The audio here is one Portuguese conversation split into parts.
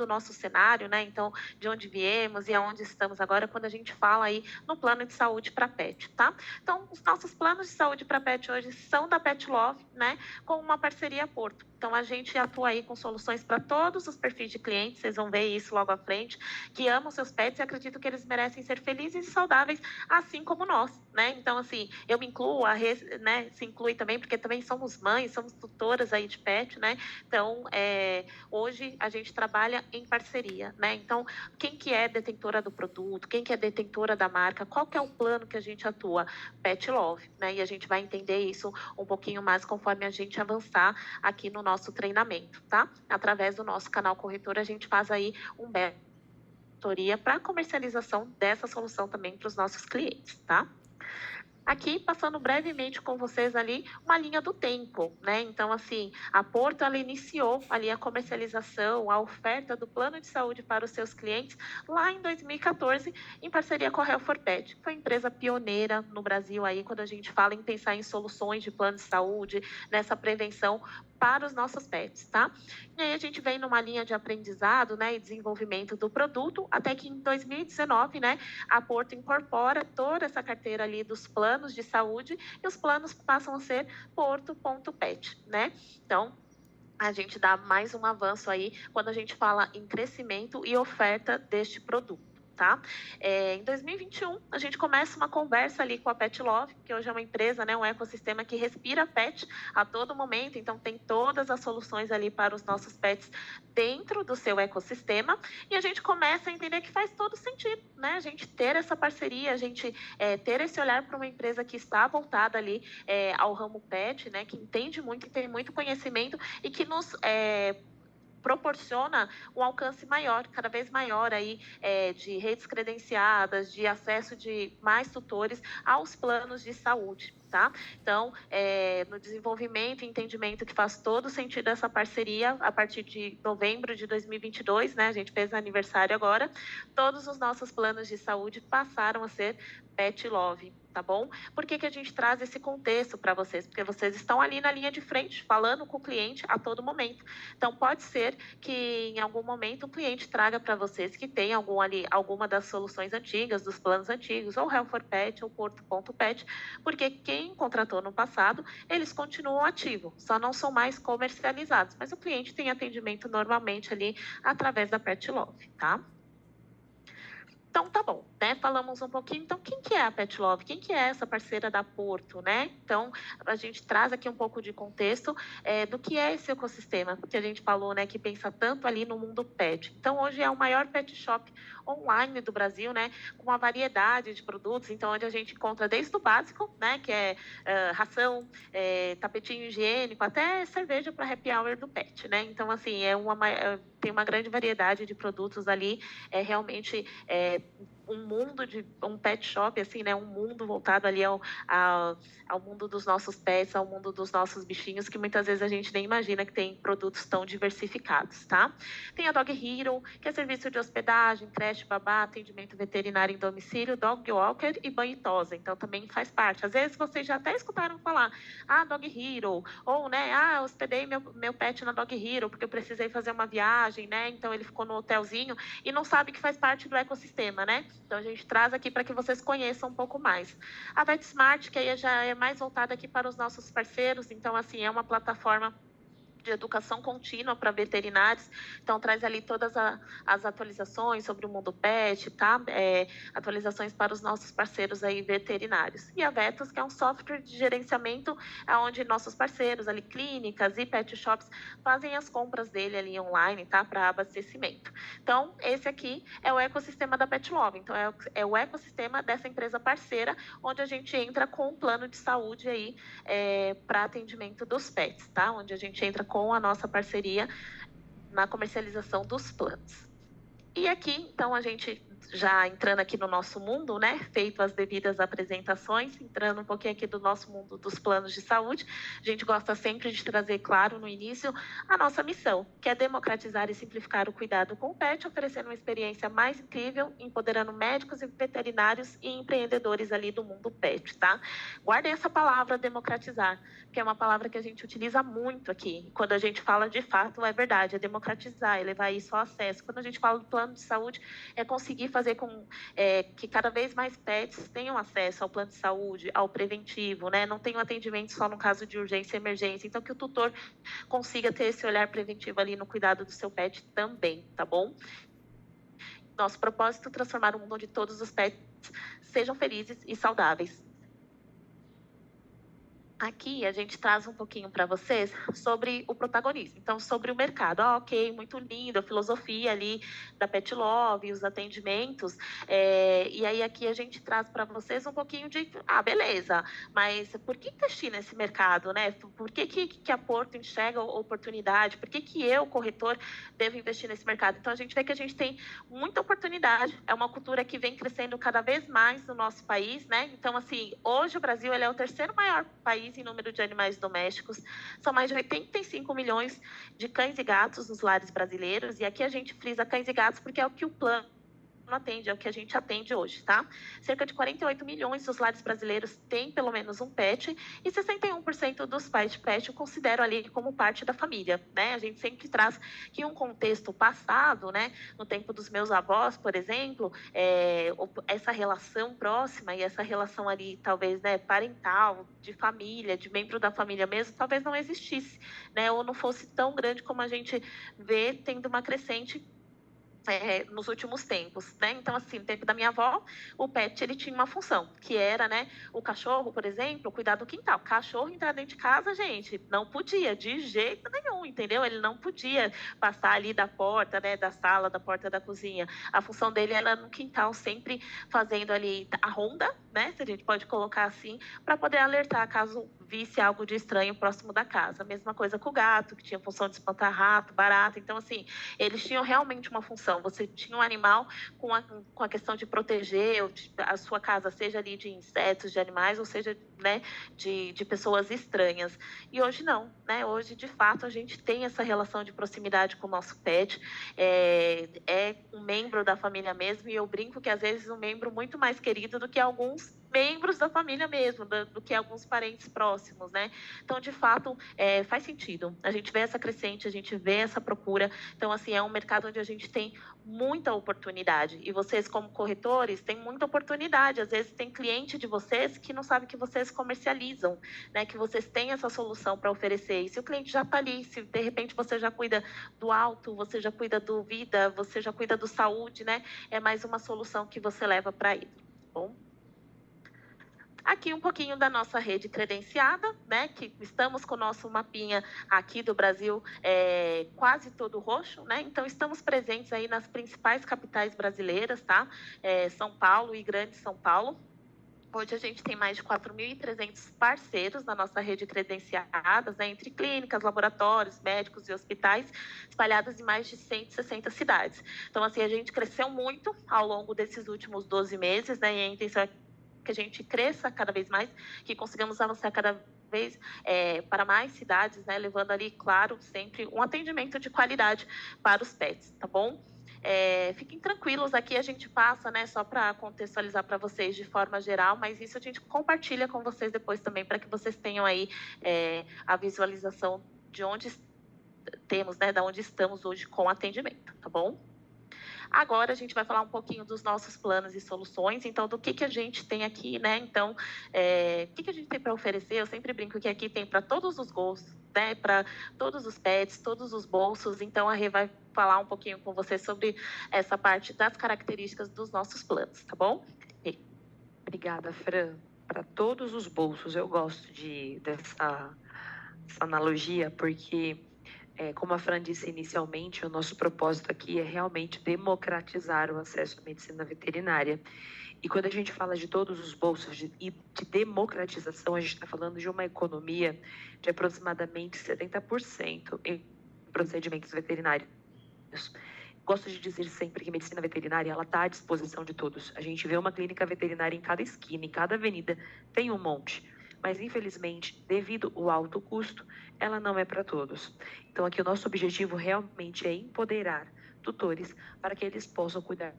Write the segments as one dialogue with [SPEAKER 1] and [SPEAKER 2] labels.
[SPEAKER 1] do nosso cenário, né? Então, de onde viemos e aonde estamos agora, quando a gente fala aí no plano de saúde para pet, tá? Então, os nossos planos de saúde para pet hoje são da Pet Love, né? Com uma parceria Porto. Então, a gente atua aí com soluções para todos os perfis de clientes, vocês vão ver isso logo à frente, que amam seus pets e acreditam que eles merecem ser felizes e saudáveis, assim como nós, né? Então, assim, eu me incluo, né, se inclui também, porque também somos mães, somos tutoras aí de pet, né? Então, hoje a gente trabalha em parceria, né? Então, quem que é detentora do produto, quem que é detentora da marca, qual que é o plano que a gente atua? Pet Love, né? E a gente vai entender isso um pouquinho mais conforme a gente avançar aqui no nosso treinamento, tá? Através do nosso canal corretor, a gente faz aí um mentoria para comercialização dessa solução também para os nossos clientes, tá? Aqui, passando brevemente com vocês ali, uma linha do tempo, né? Então, assim, a Porto, ela iniciou ali a comercialização, a oferta do plano de saúde para os seus clientes lá em 2014, em parceria com a Health for Pet. Foi empresa pioneira no Brasil aí, quando a gente fala em pensar em soluções de plano de saúde, nessa prevenção para os nossos pets, tá? E aí a gente vem numa linha de aprendizado, né, e desenvolvimento do produto, até que em 2019, né, a Porto incorpora toda essa carteira ali dos planos de saúde e os planos passam a ser Porto.pet, né? Então, a gente dá mais um avanço aí quando a gente fala em crescimento e oferta deste produto. Tá? Em 2021, a gente começa uma conversa ali com a Pet Love, que hoje é uma empresa, né, um ecossistema que respira pet a todo momento, então tem todas as soluções ali para os nossos pets dentro do seu ecossistema, e a gente começa a entender que faz todo sentido, né? A gente ter essa parceria, a gente ter esse olhar para uma empresa que está voltada ali ao ramo pet, né, que entende muito e tem muito conhecimento e que nos proporciona um alcance maior, cada vez maior aí, de redes credenciadas, de acesso de mais tutores aos planos de saúde. Tá? Então, no desenvolvimento e entendimento que faz todo sentido essa parceria, a partir de novembro de 2022, né, a gente fez aniversário agora, todos os nossos planos de saúde passaram a ser Pet Love, tá bom? Por que a gente traz esse contexto para vocês? Porque vocês estão ali na linha de frente, falando com o cliente a todo momento. Então, pode ser que em algum momento o cliente traga para vocês que tem alguma das soluções antigas, dos planos antigos, ou Health for Pet, ou Porto.pet, porque quem contratou no passado, eles continuam ativos, só não são mais comercializados, mas o cliente tem atendimento normalmente ali através da Pet Love, tá? Então, tá bom, né? Falamos um pouquinho. Então, quem que é a Pet Love? Quem que é essa parceira da Porto, né? Então, a gente traz aqui um pouco de contexto do que é esse ecossistema, que a gente falou, né? Que pensa tanto ali no mundo pet. Então, hoje é o maior pet shop online do Brasil, né? Com uma variedade de produtos. Então, onde a gente encontra desde o básico, né? Que é ração, tapetinho higiênico, até cerveja para happy hour do pet, né? Então, assim, tem uma grande variedade de produtos ali. Realmente um mundo de um pet shop, assim, né? Um mundo voltado ali ao mundo dos nossos pets, ao mundo dos nossos bichinhos, que muitas vezes a gente nem imagina que tem produtos tão diversificados, tá? Tem a Dog Hero, que é serviço de hospedagem, creche, babá, atendimento veterinário em domicílio, dog walker e banho e tosa. Então, também faz parte. Às vezes, vocês já até escutaram falar, Dog Hero, ou, né, hospedei meu pet na Dog Hero, porque eu precisei fazer uma viagem, né? Então, ele ficou no hotelzinho e não sabe que faz parte do ecossistema, né? Então, a gente traz aqui para que vocês conheçam um pouco mais. A VetSmart, que aí já é mais voltada aqui para os nossos parceiros, então, assim, é uma plataforma de educação contínua para veterinários, então traz ali todas as atualizações sobre o mundo pet, tá? Atualizações para os nossos parceiros aí veterinários. E a Vetos, que é um software de gerenciamento, onde nossos parceiros ali, clínicas e pet shops, fazem as compras dele ali online, tá? Para abastecimento. Então, esse aqui é o ecossistema da Pet Love, então é o ecossistema dessa empresa parceira, onde a gente entra com um plano de saúde aí para atendimento dos pets, tá? Onde a gente entra com a nossa parceria na comercialização dos planos. E aqui, então, a gente já entrando aqui no nosso mundo, né, feito as devidas apresentações, entrando um pouquinho aqui do nosso mundo dos planos de saúde, a gente gosta sempre de trazer claro no início a nossa missão, que é democratizar e simplificar o cuidado com o pet, oferecendo uma experiência mais incrível, empoderando médicos e veterinários e empreendedores ali do mundo pet, tá? Guardem essa palavra democratizar, que é uma palavra que a gente utiliza muito aqui. Quando a gente fala de fato, é verdade, é democratizar, é levar isso ao acesso. Quando a gente fala do plano de saúde, é conseguir fazer com que cada vez mais pets tenham acesso ao plano de saúde, ao preventivo, né? Não tenham atendimento só no caso de urgência e emergência. Então, que o tutor consiga ter esse olhar preventivo ali no cuidado do seu pet também, tá bom? Nosso propósito é transformar o mundo onde todos os pets sejam felizes e saudáveis. Aqui a gente traz um pouquinho para vocês sobre o protagonismo, então sobre o mercado. Ok, muito lindo, a filosofia ali da Pet Love, os atendimentos, e aí aqui a gente traz para vocês um pouquinho de, beleza, mas por que investir nesse mercado, né? Por que a Porto enxerga oportunidade? Por que eu, corretor, devo investir nesse mercado? Então a gente vê que a gente tem muita oportunidade, é uma cultura que vem crescendo cada vez mais no nosso país, né? Então, assim, hoje o Brasil ele é o terceiro maior país em número de animais domésticos. São mais de 85 milhões de cães e gatos nos lares brasileiros. E aqui a gente frisa cães e gatos porque é o que o plano atende, é o que a gente atende hoje, tá? Cerca de 48 milhões dos lares brasileiros têm pelo menos um pet e 61% dos pais de pet eu considero ali como parte da família, né? A gente sempre traz que um contexto passado, né? No tempo dos meus avós, por exemplo, essa relação próxima e essa relação ali, talvez, né, parental, de família, de membro da família mesmo, talvez não existisse, né? Ou não fosse tão grande como a gente vê tendo uma crescente nos últimos tempos, né? Então, assim, no tempo da minha avó, o pet, ele tinha uma função, que era, né, o cachorro, por exemplo, cuidar do quintal. Cachorro entrar dentro de casa, gente, não podia, de jeito nenhum, entendeu? Ele não podia passar ali da porta, né, da sala, da porta da cozinha. A função dele era no quintal, sempre fazendo ali a ronda, né, se a gente pode colocar assim, para poder alertar caso visse algo de estranho próximo da casa. Mesma coisa com o gato, que tinha função de espantar rato, barata. Então, assim, eles tinham realmente uma função. Você tinha um animal com a questão de proteger a sua casa, seja ali de insetos, de animais, ou seja, né, de pessoas estranhas. E hoje não, né? Hoje, de fato, a gente tem essa relação de proximidade com o nosso pet, é um membro da família mesmo, e eu brinco que às vezes um membro muito mais querido do que alguns membros da família mesmo, do que alguns parentes próximos, né? Então, de fato, faz sentido. A gente vê essa crescente, a gente vê essa procura. Então, assim, é um mercado onde a gente tem muita oportunidade. E vocês, como corretores, têm muita oportunidade. Às vezes, tem cliente de vocês que não sabe que vocês comercializam, né? Que vocês têm essa solução para oferecer. E se o cliente já está ali, se de repente você já cuida do auto, você já cuida do vida, você já cuida do saúde, né? É mais uma solução que você leva para ele. Bom? Aqui um pouquinho da nossa rede credenciada, né? Que estamos com o nosso mapinha aqui do Brasil quase todo roxo, né? Então estamos presentes aí nas principais capitais brasileiras, tá? São Paulo e Grande São Paulo. Hoje a gente tem mais de 4.300 parceiros na nossa rede credenciadas, né, entre clínicas, laboratórios, médicos e hospitais, espalhados em mais de 160 cidades. Então, assim, a gente cresceu muito ao longo desses últimos 12 meses, né, e a intenção é que a gente cresça cada vez mais, que consigamos avançar cada vez para mais cidades, né, levando ali, claro, sempre um atendimento de qualidade para os pets, tá bom? Fiquem tranquilos, aqui a gente passa, né, só para contextualizar para vocês de forma geral, mas isso a gente compartilha com vocês depois também, para que vocês tenham aí a visualização de onde temos, né, da onde estamos hoje com o atendimento, tá bom? Agora a gente vai falar um pouquinho dos nossos planos e soluções, então do que a gente tem aqui, né? Então, o que a gente tem para oferecer? Eu sempre brinco que aqui tem para todos os gostos, né? Para todos os pets, todos os bolsos. Então a Rê vai falar um pouquinho com você sobre essa parte das características dos nossos planos, tá bom? Rê.
[SPEAKER 2] Obrigada, Fran. Para todos os bolsos, eu gosto dessa analogia, porque como a Fran disse inicialmente, o nosso propósito aqui é realmente democratizar o acesso à medicina veterinária. E quando a gente fala de todos os bolsos e de democratização, a gente está falando de uma economia de aproximadamente 70% em procedimentos veterinários. Gosto de dizer sempre que medicina veterinária ela está à disposição de todos. A gente vê uma clínica veterinária em cada esquina, em cada avenida, tem um monte. Mas, infelizmente, devido ao alto custo, ela não é para todos. Então, aqui o nosso objetivo realmente é empoderar tutores para que eles possam cuidar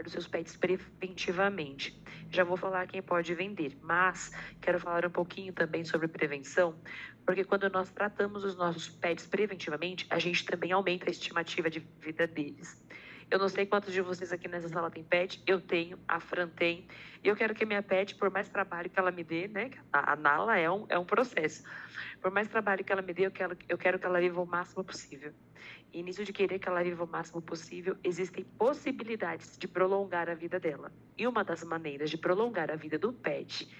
[SPEAKER 2] dos seus pets preventivamente. Já vou falar quem pode vender, mas quero falar um pouquinho também sobre prevenção, porque quando nós tratamos os nossos pets preventivamente, a gente também aumenta a estimativa de vida deles. Eu não sei quantos de vocês aqui nessa sala tem pet, eu tenho, a Fran tem, e eu quero que a minha pet, por mais trabalho que ela me dê, né, a Nala é um processo, por mais trabalho que ela me dê, eu quero que ela viva o máximo possível. E nisso de querer que ela viva o máximo possível, existem possibilidades de prolongar a vida dela. E uma das maneiras de prolongar a vida do pet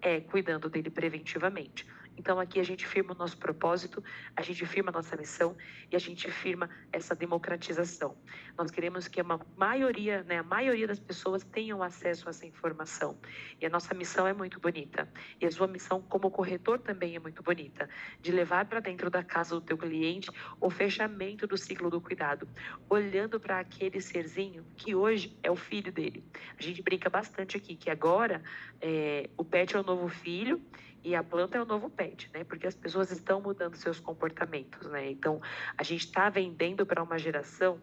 [SPEAKER 2] é cuidando dele preventivamente. Então aqui a gente firma o nosso propósito, a gente firma a nossa missão e a gente firma essa democratização. Nós queremos que a maioria das pessoas tenham acesso a essa informação. E a nossa missão é muito bonita. E a sua missão como corretor também é muito bonita, de levar para dentro da casa do teu cliente o fechamento do ciclo do cuidado, olhando para aquele serzinho que hoje é o filho dele. A gente brinca bastante aqui que agora o pet é o novo filho e a planta é o novo pet, né? Porque as pessoas estão mudando seus comportamentos, né? Então, a gente está vendendo para uma geração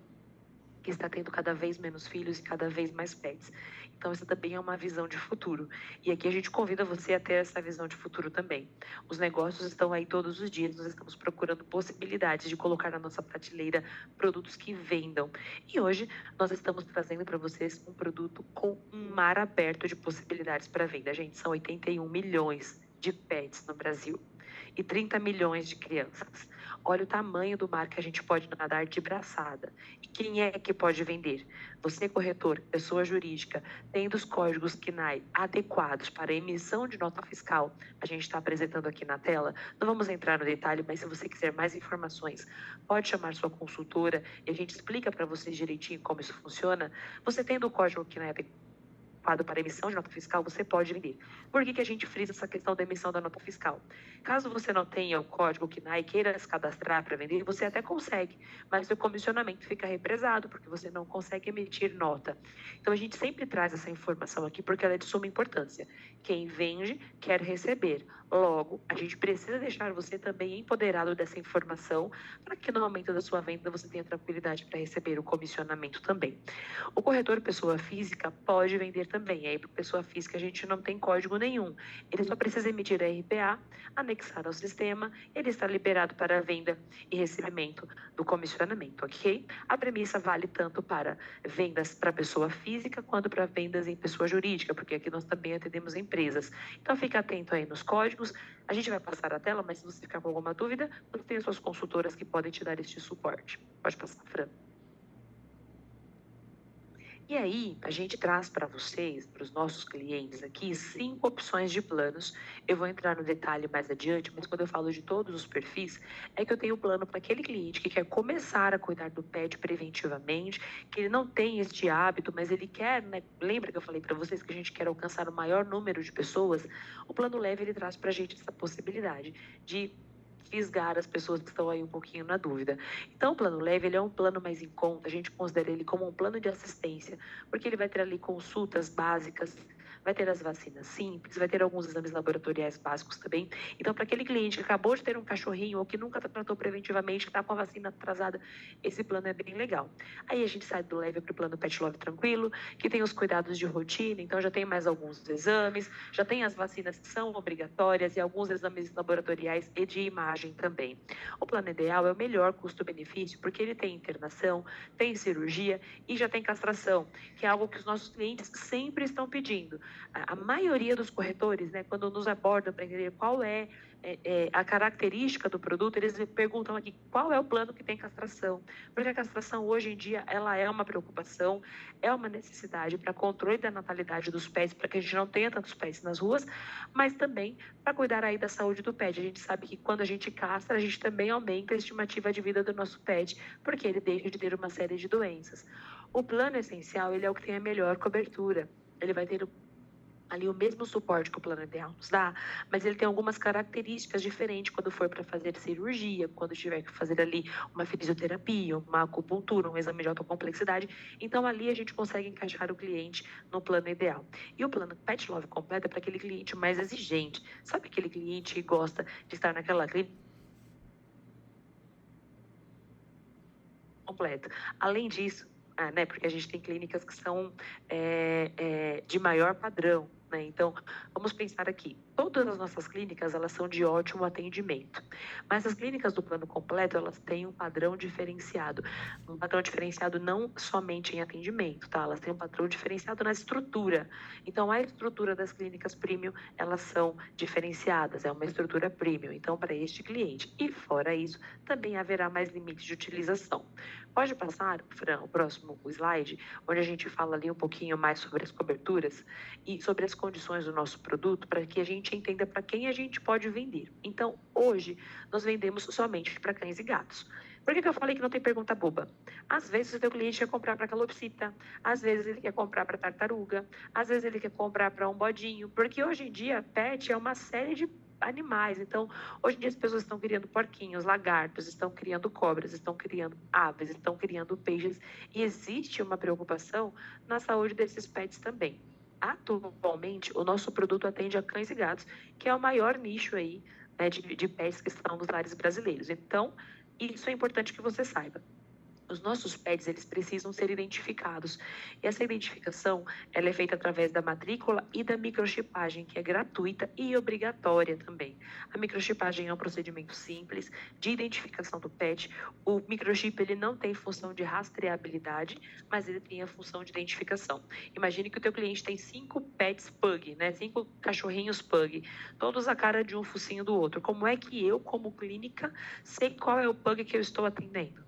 [SPEAKER 2] que está tendo cada vez menos filhos e cada vez mais pets. Então, essa também é uma visão de futuro. E aqui a gente convida você a ter essa visão de futuro também. Os negócios estão aí todos os dias, nós estamos procurando possibilidades de colocar na nossa prateleira produtos que vendam. E hoje nós estamos trazendo para vocês um produto com um mar aberto de possibilidades para venda. Gente, são 81 milhões de pets no Brasil e 30 milhões de crianças. Olha o tamanho do mar que a gente pode nadar de braçada. E quem é que pode vender? Você, corretor, pessoa jurídica, tendo os códigos KNAI adequados para a emissão de nota fiscal, a gente está apresentando aqui na tela. Não vamos entrar no detalhe, mas se você quiser mais informações, pode chamar sua consultora e a gente explica para vocês direitinho como isso funciona. Você tendo o código KNAI adequado para emissão de nota fiscal, você pode vender. Por que a gente frisa essa questão da emissão da nota fiscal? Caso você não tenha o código KNAI e queira se cadastrar para vender, você até consegue, mas seu comissionamento fica represado, porque você não consegue emitir nota. Então, a gente sempre traz essa informação aqui, porque ela é de suma importância. Quem vende quer receber. Logo, a gente precisa deixar você também empoderado dessa informação, para que no momento da sua venda você tenha tranquilidade para receber o comissionamento também. O corretor pessoa física pode vender também. Aí, para pessoa física, a gente não tem código nenhum. Ele só precisa emitir a RPA, anexar ao sistema, ele está liberado para a venda e recebimento do comissionamento, ok? A premissa vale tanto para vendas para pessoa física quanto para vendas em pessoa jurídica, porque aqui nós também atendemos empresas. Então, fica atento aí nos códigos. A gente vai passar a tela, mas se você ficar com alguma dúvida, você tem as suas consultoras que podem te dar este suporte. Pode passar, Fran. E aí, a gente traz para vocês, para os nossos clientes aqui, 5 opções de planos. Eu vou entrar no detalhe mais adiante, mas quando eu falo de todos os perfis, é que eu tenho um plano para aquele cliente que quer começar a cuidar do pet preventivamente, que ele não tem este hábito, mas ele quer, né? Lembra que eu falei para vocês que a gente quer alcançar o maior número de pessoas? O plano leve, ele traz para a gente essa possibilidade de fisgar as pessoas que estão aí um pouquinho na dúvida. Então, o plano leve, ele é um plano mais em conta, a gente considera ele como um plano de assistência, porque ele vai ter ali consultas básicas, vai ter as vacinas simples, vai ter alguns exames laboratoriais básicos também. Então, para aquele cliente que acabou de ter um cachorrinho ou que nunca tratou preventivamente, que está com a vacina atrasada, esse plano é bem legal. Aí a gente sai do leve para o plano Pet Love Tranquilo, que tem os cuidados de rotina, então já tem mais alguns exames, já tem as vacinas que são obrigatórias e alguns exames laboratoriais e de imagem também. O plano ideal é o melhor custo-benefício, porque ele tem internação, tem cirurgia e já tem castração, que é algo que os nossos clientes sempre estão pedindo. A maioria dos corretores, né, quando nos abordam para entender qual é a característica do produto, eles perguntam aqui qual é o plano que tem castração, porque a castração hoje em dia ela é uma preocupação, é uma necessidade para controle da natalidade dos pets, para que a gente não tenha tantos pets nas ruas, mas também para cuidar aí da saúde do pet. A gente sabe que quando a gente castra, a gente também aumenta a estimativa de vida do nosso pet, porque ele deixa de ter uma série de doenças. O plano essencial, ele é o que tem a melhor cobertura. Ele vai ter ali o mesmo suporte que o plano ideal nos dá, mas ele tem algumas características diferentes quando for para fazer cirurgia, quando tiver que fazer ali uma fisioterapia, uma acupuntura, um exame de alta complexidade. Então, ali a gente consegue encaixar o cliente no plano ideal. E o plano Pet Love completo é para aquele cliente mais exigente. Sabe aquele cliente que gosta de estar naquela clínica completa? Além disso, né, porque a gente tem clínicas que são de maior padrão, né? Então, vamos pensar aqui. Todas as nossas clínicas, elas são de ótimo atendimento. Mas as clínicas do plano completo, elas têm um padrão diferenciado. Um padrão diferenciado não somente em atendimento, tá? Elas têm um padrão diferenciado na estrutura. Então, a estrutura das clínicas premium, elas são diferenciadas. É uma estrutura premium, então, para este cliente. E, fora isso, também haverá mais limites de utilização. Pode passar, Fran, o próximo slide, onde a gente fala ali um pouquinho mais sobre as coberturas e sobre as condições do nosso produto, para que a gente entenda para quem a gente pode vender. Então, hoje, nós vendemos somente para cães e gatos. Por que eu falei que não tem pergunta boba? Às vezes o teu cliente quer comprar para calopsita, às vezes ele quer comprar para tartaruga, às vezes ele quer comprar para um bodinho, porque hoje em dia pet é uma série de animais. Então, hoje em dia as pessoas estão criando porquinhos, lagartos, estão criando cobras, estão criando aves, estão criando peixes, e existe uma preocupação na saúde desses pets também. Atualmente, o nosso produto atende a cães e gatos, que é o maior nicho aí, né, de pets que estão nos lares brasileiros. Então, isso é importante que você saiba. Os nossos pets, eles precisam ser identificados. E essa identificação, ela é feita através da matrícula e da microchipagem, que é gratuita e obrigatória também. A microchipagem é um procedimento simples de identificação do pet. O microchip, ele não tem função de rastreabilidade, mas ele tem a função de identificação. Imagine que o teu cliente tem 5 pets pug, né? 5 cachorrinhos pug, todos a cara de um focinho do outro. Como é que eu, como clínica, sei qual é o pug que eu estou atendendo?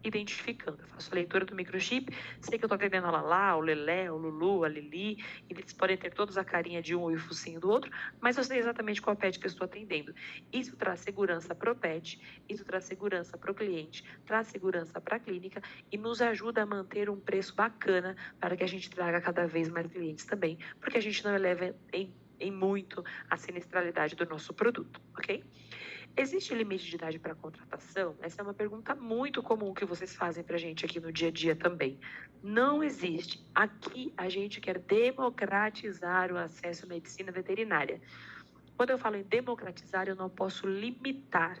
[SPEAKER 2] Identificando. Eu faço a leitura do microchip, sei que eu estou atendendo a Lalá, o Lelé, o Lulu, a Lili, e eles podem ter todos a carinha de um e o focinho do outro, mas eu sei exatamente qual pet que eu estou atendendo. Isso traz segurança para o pet, isso traz segurança para o cliente, traz segurança para a clínica e nos ajuda a manter um preço bacana para que a gente traga cada vez mais clientes também, porque a gente não eleva em muito a sinistralidade do nosso produto, ok? Existe limite de idade para contratação? Essa é uma pergunta muito comum que vocês fazem para a gente aqui no dia a dia também. Não existe. Aqui a gente quer democratizar o acesso à medicina veterinária. Quando eu falo em democratizar, eu não posso limitar.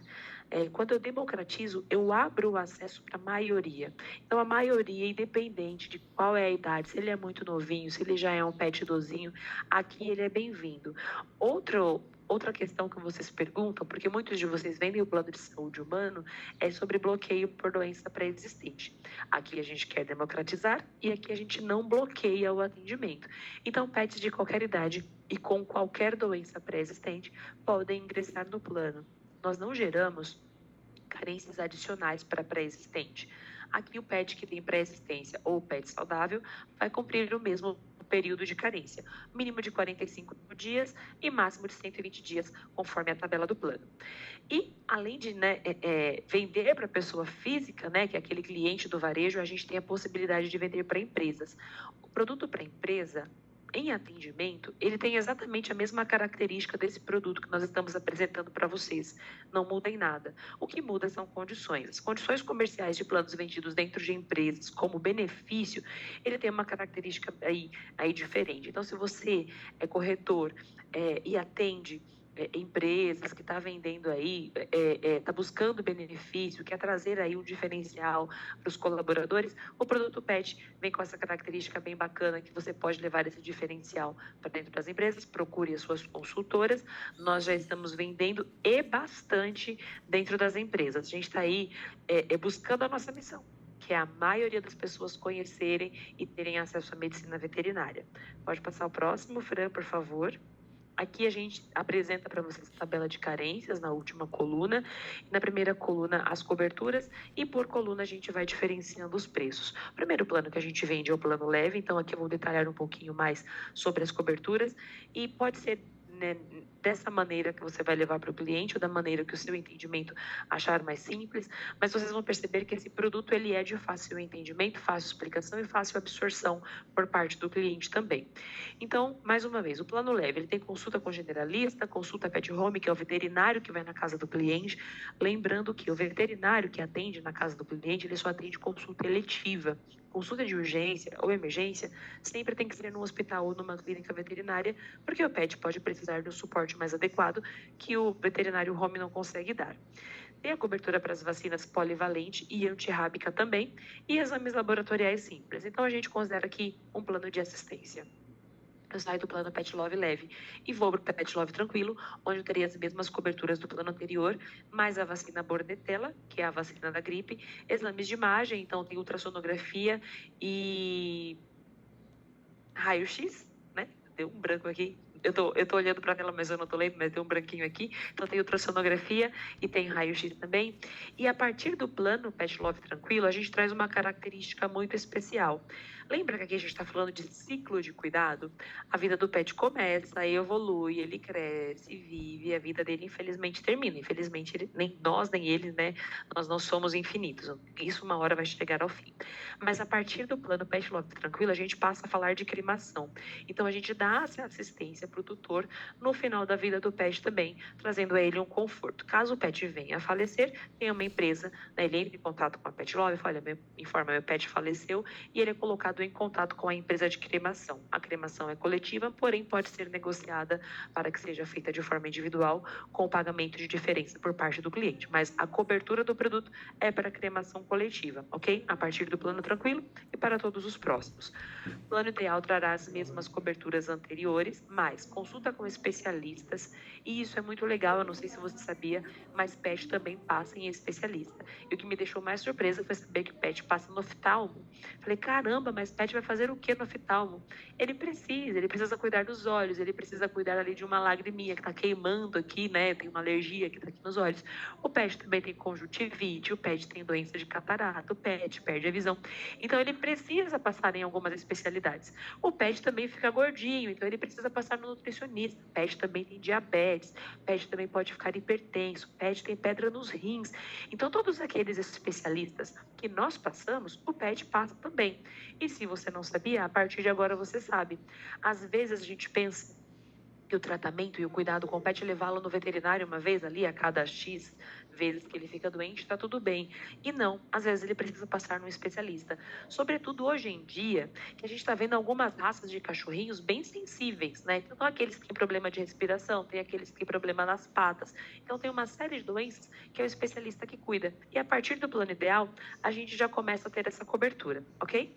[SPEAKER 2] Quando eu democratizo, eu abro o acesso para a maioria. Então, a maioria, independente de qual é a idade, se ele é muito novinho, se ele já é um pet idosinho, aqui ele é bem-vindo. Outra questão que vocês perguntam, porque muitos de vocês vendem o plano de saúde humano, é sobre bloqueio por doença pré-existente. Aqui a gente quer democratizar e aqui a gente não bloqueia o atendimento. Então, pets de qualquer idade e com qualquer doença pré-existente podem ingressar no plano. Nós não geramos carências adicionais para pré-existente. Aqui o pet que tem pré-existência ou pet saudável vai cumprir o mesmo período de carência, mínimo de 45 dias e máximo de 120 dias, conforme a tabela do plano. E, além de vender para a pessoa física, né, que é aquele cliente do varejo, a gente tem a possibilidade de vender para empresas. O produto para empresa, em atendimento, ele tem exatamente a mesma característica desse produto que nós estamos apresentando para vocês. Não muda em nada. O que muda são condições. As condições comerciais de planos vendidos dentro de empresas como benefício, ele tem uma característica aí diferente. Então, se você é corretor e atende empresas que está vendendo aí, está buscando benefício, quer trazer aí um diferencial para os colaboradores, o produto PET vem com essa característica bem bacana que você pode levar esse diferencial para dentro das empresas. Procure as suas consultoras, nós já estamos vendendo e bastante dentro das empresas. A gente está aí buscando a nossa missão, que é a maioria das pessoas conhecerem e terem acesso à medicina veterinária. Pode passar o próximo, Fran, por favor. Aqui a gente apresenta para vocês a tabela de carências na última coluna. Na primeira coluna, as coberturas. E por coluna, a gente vai diferenciando os preços. O primeiro plano que a gente vende é o plano leve. Então, aqui eu vou detalhar um pouquinho mais sobre as coberturas. E pode ser né, dessa maneira que você vai levar para o cliente ou da maneira que o seu entendimento achar mais simples, mas vocês vão perceber que esse produto ele é de fácil entendimento, fácil explicação e fácil absorção por parte do cliente também. Então, mais uma vez, o plano leve, ele tem consulta com generalista, consulta pet home, que é o veterinário que vai na casa do cliente, lembrando que o veterinário que atende na casa do cliente, ele só atende consulta eletiva. Consulta de urgência ou emergência sempre tem que ser num hospital ou numa clínica veterinária, porque o pet pode precisar de um suporte mais adequado que o veterinário home não consegue dar. Tem a cobertura para as vacinas polivalente e antirrábica também, e exames laboratoriais simples. Então, a gente considera aqui um plano de assistência. Eu saio do plano Pet Love leve e vou para o Pet Love tranquilo, onde eu teria as mesmas coberturas do plano anterior, mais a vacina Bordetella, que é a vacina da gripe, exames de imagem, então tem ultrassonografia e raio-x, né? Deu um branco aqui. Eu tô olhando para a tela, mas eu não tô lendo, mas tem um branquinho aqui. Então tem ultrassonografia e tem raio-x também. E a partir do plano Pet Love Tranquilo, a gente traz uma característica muito especial. Lembra que aqui a gente está falando de ciclo de cuidado? A vida do pet começa, evolui, ele cresce, vive, a vida dele infelizmente termina. Infelizmente, nem nós, nem ele, né? Nós não somos infinitos. Isso uma hora vai chegar ao fim. Mas a partir do plano Pet Love Tranquilo, a gente passa a falar de cremação. Então a gente dá essa assistência para o tutor no final da vida do pet também, trazendo a ele um conforto. Caso o pet venha a falecer, tem uma empresa, né, ele entra em contato com a Pet Love, fala, informa, meu pet faleceu, e ele é colocado em contato com a empresa de cremação. A cremação é coletiva, porém pode ser negociada para que seja feita de forma individual, com o pagamento de diferença por parte do cliente. Mas a cobertura do produto é para cremação coletiva, ok? A partir do plano tranquilo e para todos os próximos. O plano ideal trará as mesmas coberturas anteriores, mas consulta com especialistas, e isso é muito legal, eu não sei se você sabia, mas pet também passa em especialista. E o que me deixou mais surpresa foi saber que pet passa no oftalmo. Falei, caramba, mas pet vai fazer o que no oftalmo? Ele precisa cuidar dos olhos, ele precisa cuidar ali de uma lagriminha que está queimando aqui, né? Tem uma alergia que está aqui nos olhos. O pet também tem conjuntivite, o pet tem doença de catarata, o pet perde a visão. Então, ele precisa passar em algumas especialidades. O pet também fica gordinho, então ele precisa passar no nutricionista. O pet também tem diabetes, o pet também pode ficar hipertenso, o pet tem pedra nos rins. Então, todos aqueles especialistas que nós passamos, o pet passa também. E se você não sabia, a partir de agora você sabe. Às vezes a gente pensa que o tratamento e o cuidado com o pet é levá-lo no veterinário uma vez ali, a cada X vezes que ele fica doente, está tudo bem. E não, às vezes ele precisa passar num especialista. Sobretudo hoje em dia, que a gente está vendo algumas raças de cachorrinhos bem sensíveis, né? Então, aqueles que têm problema de respiração, tem aqueles que têm problema nas patas. Então, tem uma série de doenças que é o especialista que cuida. E a partir do plano ideal, a gente já começa a ter essa cobertura, ok?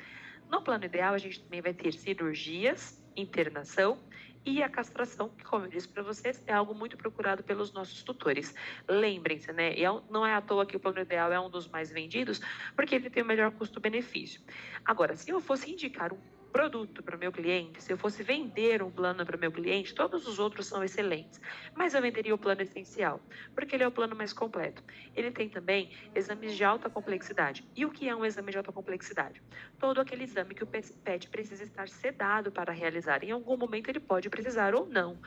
[SPEAKER 2] No plano ideal, a gente também vai ter cirurgias, internação e a castração, que, como eu disse para vocês, é algo muito procurado pelos nossos tutores. Lembrem-se, né? Não é à toa que o plano ideal é um dos mais vendidos, porque ele tem o melhor custo-benefício. Agora, se eu fosse indicar um produto para o meu cliente, se eu fosse vender um plano para o meu cliente, todos os outros são excelentes, mas eu venderia o plano essencial, porque ele é o plano mais completo. Ele tem também exames de alta complexidade. E o que é um exame de alta complexidade? Todo aquele exame que o pet precisa estar sedado para realizar. Em algum momento ele pode precisar ou não,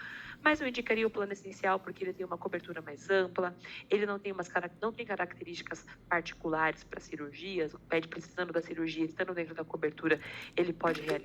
[SPEAKER 2] mas eu indicaria o plano essencial porque ele tem uma cobertura mais ampla, ele não tem características particulares para cirurgias, o pet precisando da cirurgia, estando dentro da cobertura, ele pode realizar.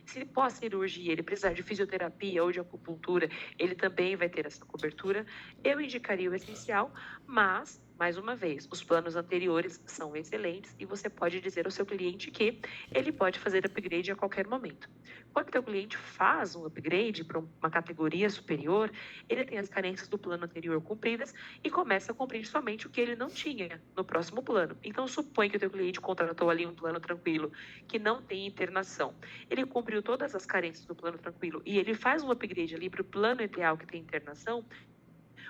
[SPEAKER 2] Se pós-cirurgia ele precisar de fisioterapia ou de acupuntura, ele também vai ter essa cobertura. Eu indicaria o essencial, mas, mais uma vez, os planos anteriores são excelentes e você pode dizer ao seu cliente que ele pode fazer upgrade a qualquer momento. Quando o teu cliente faz um upgrade para uma categoria superior, ele tem as carências do plano anterior cumpridas e começa a cumprir somente o que ele não tinha no próximo plano. Então, supõe que o teu cliente contratou ali um plano tranquilo que não tem internação. Ele cumpriu todas as carências do plano tranquilo e ele faz um upgrade ali para o plano ideal que tem internação.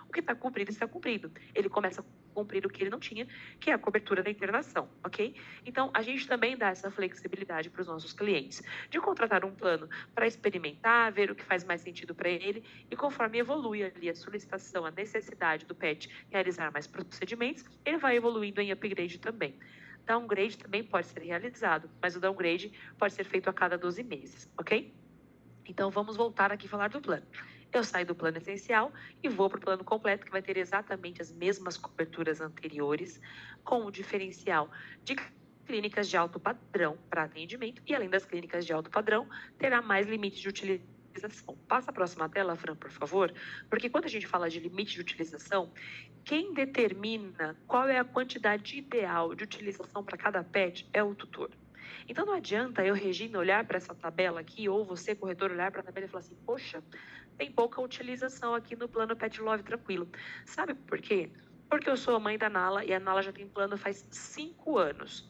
[SPEAKER 2] O que está cumprido está cumprido. Ele começa a cumprir o que ele não tinha, que é a cobertura da internação, ok? Então, a gente também dá essa flexibilidade para os nossos clientes, de contratar um plano para experimentar, ver o que faz mais sentido para ele, e conforme evolui ali a solicitação, a necessidade do pet realizar mais procedimentos, ele vai evoluindo em upgrade também. Downgrade também pode ser realizado, mas o downgrade pode ser feito a cada 12 meses, ok? Então, vamos voltar aqui a falar do plano. eu saio do plano essencial e vou para o plano completo, que vai ter exatamente as mesmas coberturas anteriores, com o diferencial de clínicas de alto padrão para atendimento e, além das clínicas de alto padrão, terá mais limites de utilização. Passa a próxima tela, Fran, por favor, porque quando a gente fala de limite de utilização, quem determina qual é a quantidade ideal de utilização para cada pet é o tutor. Então não adianta eu, Regina, olhar para essa tabela aqui, ou você, corretor, olhar para a tabela e falar assim, poxa, tem pouca utilização aqui no plano Pet Love Tranquilo. Sabe por quê? Porque eu sou a mãe da Nala e a Nala já tem plano faz 5 anos.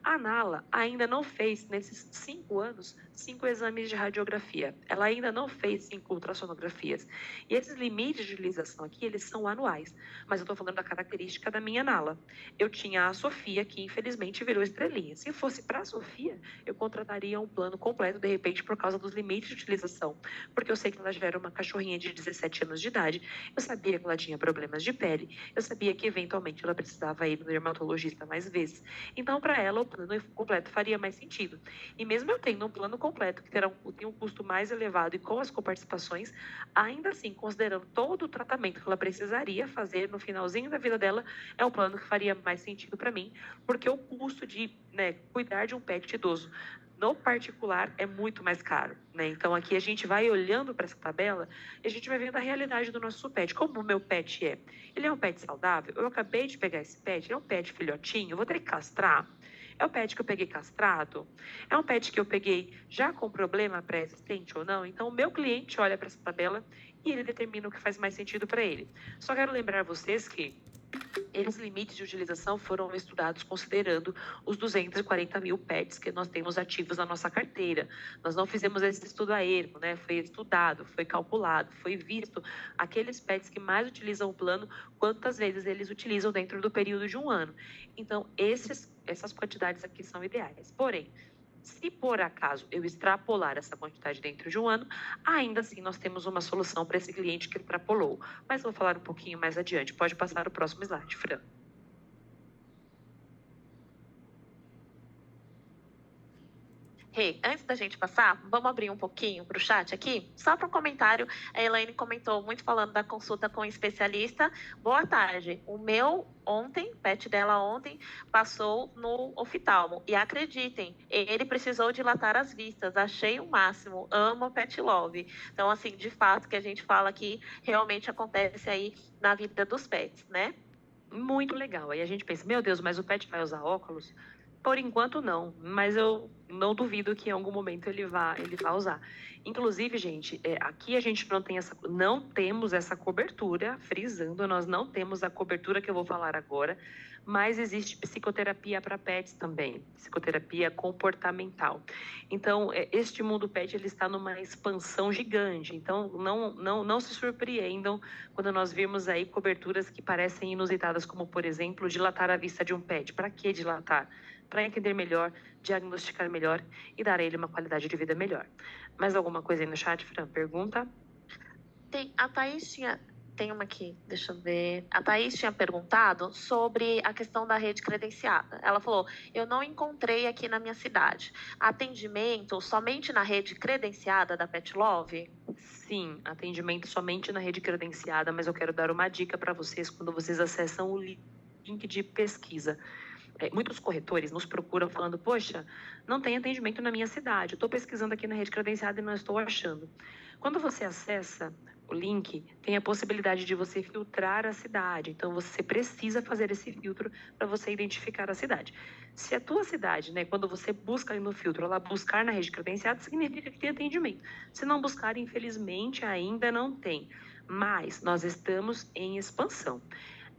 [SPEAKER 2] A Nala ainda não fez, nesses 5 anos, 5 exames de radiografia. Ela ainda não fez 5 ultrassonografias. E esses limites de utilização aqui, eles são anuais. Mas eu estou falando da característica da minha Nala. Eu tinha a Sofia, que infelizmente virou estrelinha. Se fosse para a Sofia, eu contrataria um plano completo, de repente, por causa dos limites de utilização. Porque eu sei que ela já era uma cachorrinha de 17 anos de idade, eu sabia que ela tinha problemas de pele, eu sabia que eventualmente ela precisava ir no dermatologista mais vezes. Então, para ela, o plano completo faria mais sentido. E mesmo eu tendo um plano completo, que tem um custo mais elevado e com as coparticipações, ainda assim, considerando todo o tratamento que ela precisaria fazer no finalzinho da vida dela, é um plano que faria mais sentido para mim, porque o custo de cuidar de um pet idoso no particular é muito mais caro, né? Então aqui a gente vai olhando para essa tabela e a gente vai vendo a realidade do nosso pet. Como o meu pet é? Ele é um pet saudável? Eu acabei de pegar esse pet, ele é um pet filhotinho, eu vou ter que castrar? É um pet que eu peguei castrado? É um pet que eu peguei já com problema pré-existente ou não? Então o meu cliente olha para essa tabela e ele determina o que faz mais sentido para ele. Só quero lembrar vocês que esses limites de utilização foram estudados considerando os 240 mil pets que nós temos ativos na nossa carteira. Nós não fizemos esse estudo a ermo, né? Foi estudado, foi calculado, foi visto aqueles pets que mais utilizam o plano, quantas vezes eles utilizam dentro do período de um ano. Então, essas quantidades aqui são ideais. Porém, se por acaso eu extrapolar essa quantidade dentro de um ano, ainda assim nós temos uma solução para esse cliente que extrapolou. Mas vou falar um pouquinho mais adiante. Pode passar o próximo slide, Fran.
[SPEAKER 1] Rê, antes da gente passar, vamos abrir um pouquinho para o chat aqui, só para um comentário. A Elaine comentou muito falando da consulta com o especialista. Boa tarde. O meu ontem, pet dela ontem, passou no oftalmo. E acreditem, ele precisou dilatar as vistas. Achei o máximo. Amo Pet Love. Então, assim, de fato, que a gente fala que realmente acontece aí na vida dos pets, né?
[SPEAKER 2] Muito legal. Aí a gente pensa, meu Deus, mas o pet vai usar óculos? Por enquanto não, mas eu não duvido que em algum momento ele vá usar. Inclusive, gente, aqui a gente não temos essa cobertura, frisando, nós não temos a cobertura que eu vou falar agora, mas existe psicoterapia para pets também, psicoterapia comportamental. Então, este mundo pet ele está numa expansão gigante. Então, não se surpreendam quando nós vimos aí coberturas que parecem inusitadas, como por exemplo, dilatar a vista de um pet. Para que dilatar? Para entender melhor, diagnosticar melhor e dar a ele uma qualidade de vida melhor. Mais alguma coisa aí no chat, Fran? Pergunta?
[SPEAKER 1] A Thaís tem uma aqui, deixa eu ver. A Thaís tinha perguntado sobre a questão da rede credenciada. Ela falou, eu não encontrei aqui na minha cidade. Atendimento somente na rede credenciada da Pet Love?
[SPEAKER 2] Sim, atendimento somente na rede credenciada, mas eu quero dar uma dica para vocês quando vocês acessam o link de pesquisa. Muitos corretores nos procuram falando, poxa, não tem atendimento na minha cidade, eu estou pesquisando aqui na rede credenciada e não estou achando. Quando você acessa o link, tem a possibilidade de você filtrar a cidade, então você precisa fazer esse filtro para você identificar a cidade. Se a tua cidade, quando você busca ali no filtro, ela buscar na rede credenciada, significa que tem atendimento. Se não buscar, infelizmente, ainda não tem. Mas nós estamos em expansão.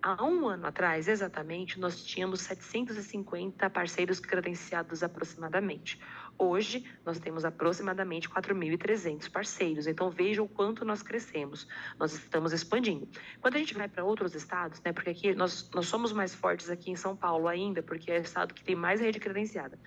[SPEAKER 2] Há um ano atrás, exatamente, nós tínhamos 750 parceiros credenciados aproximadamente. Hoje, nós temos aproximadamente 4.300 parceiros. Então, veja o quanto nós crescemos. Nós estamos expandindo. Quando a gente vai para outros estados, porque aqui nós somos mais fortes aqui em São Paulo ainda, porque é o estado que tem mais rede credenciada.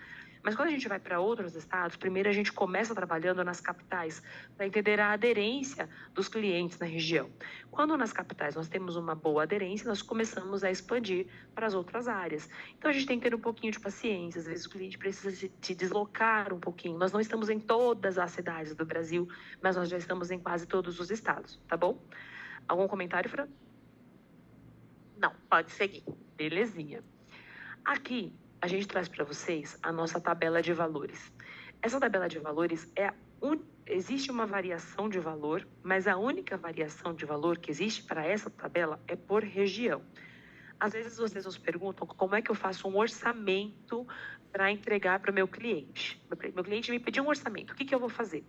[SPEAKER 2] Mas quando a gente vai para outros estados, primeiro a gente começa trabalhando nas capitais, para entender a aderência dos clientes na região. Quando nas capitais nós temos uma boa aderência, nós começamos a expandir para as outras áreas. Então a gente tem que ter um pouquinho de paciência, às vezes o cliente precisa se deslocar um pouquinho. Nós não estamos em todas as cidades do Brasil, mas nós já estamos em quase todos os estados, tá bom? Algum comentário, Fran?
[SPEAKER 1] Não, pode seguir.
[SPEAKER 2] Belezinha. Aqui, a gente traz para vocês a nossa tabela de valores. Essa tabela de valores existe uma variação de valor, mas a única variação de valor que existe para essa tabela é por região. Às vezes vocês nos perguntam como é que eu faço um orçamento para entregar para o meu cliente. Meu cliente me pediu um orçamento, o que eu vou fazer?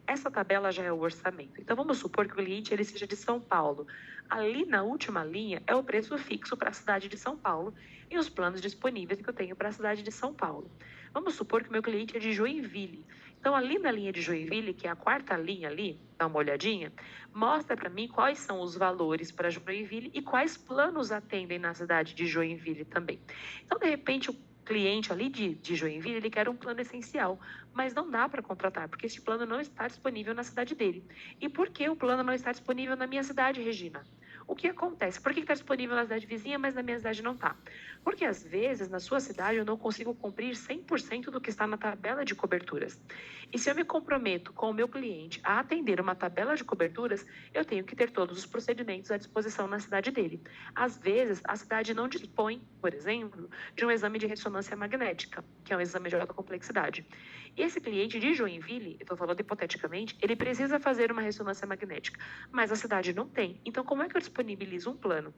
[SPEAKER 2] Essa tabela já é o orçamento. Então, vamos supor que o cliente ele seja de São Paulo. Ali na última linha é o preço fixo para a cidade de São Paulo e os planos disponíveis que eu tenho para a cidade de São Paulo. Vamos supor que o meu cliente é de Joinville. Então, ali na linha de Joinville, que é a quarta linha ali, dá uma olhadinha, mostra para mim quais são os valores para Joinville e quais planos atendem na cidade de Joinville também. Então, de repente, o cliente ali de Joinville, ele quer um plano essencial, mas não dá para contratar, porque esse plano não está disponível na cidade dele. E por que o plano não está disponível na minha cidade, Regina? O que acontece? Por que está disponível na cidade vizinha, mas na minha cidade não está? Porque, às vezes, na sua cidade, eu não consigo cumprir 100% do que está na tabela de coberturas. E se eu me comprometo com o meu cliente a atender uma tabela de coberturas, eu tenho que ter todos os procedimentos à disposição na cidade dele. Às vezes, a cidade não dispõe, por exemplo, de um exame de ressonância magnética, que é um exame de alta complexidade. E esse cliente de Joinville, eu estou falando hipoteticamente, ele precisa fazer uma ressonância magnética, mas a cidade não tem. Então, como é que eu disponibilizo um plano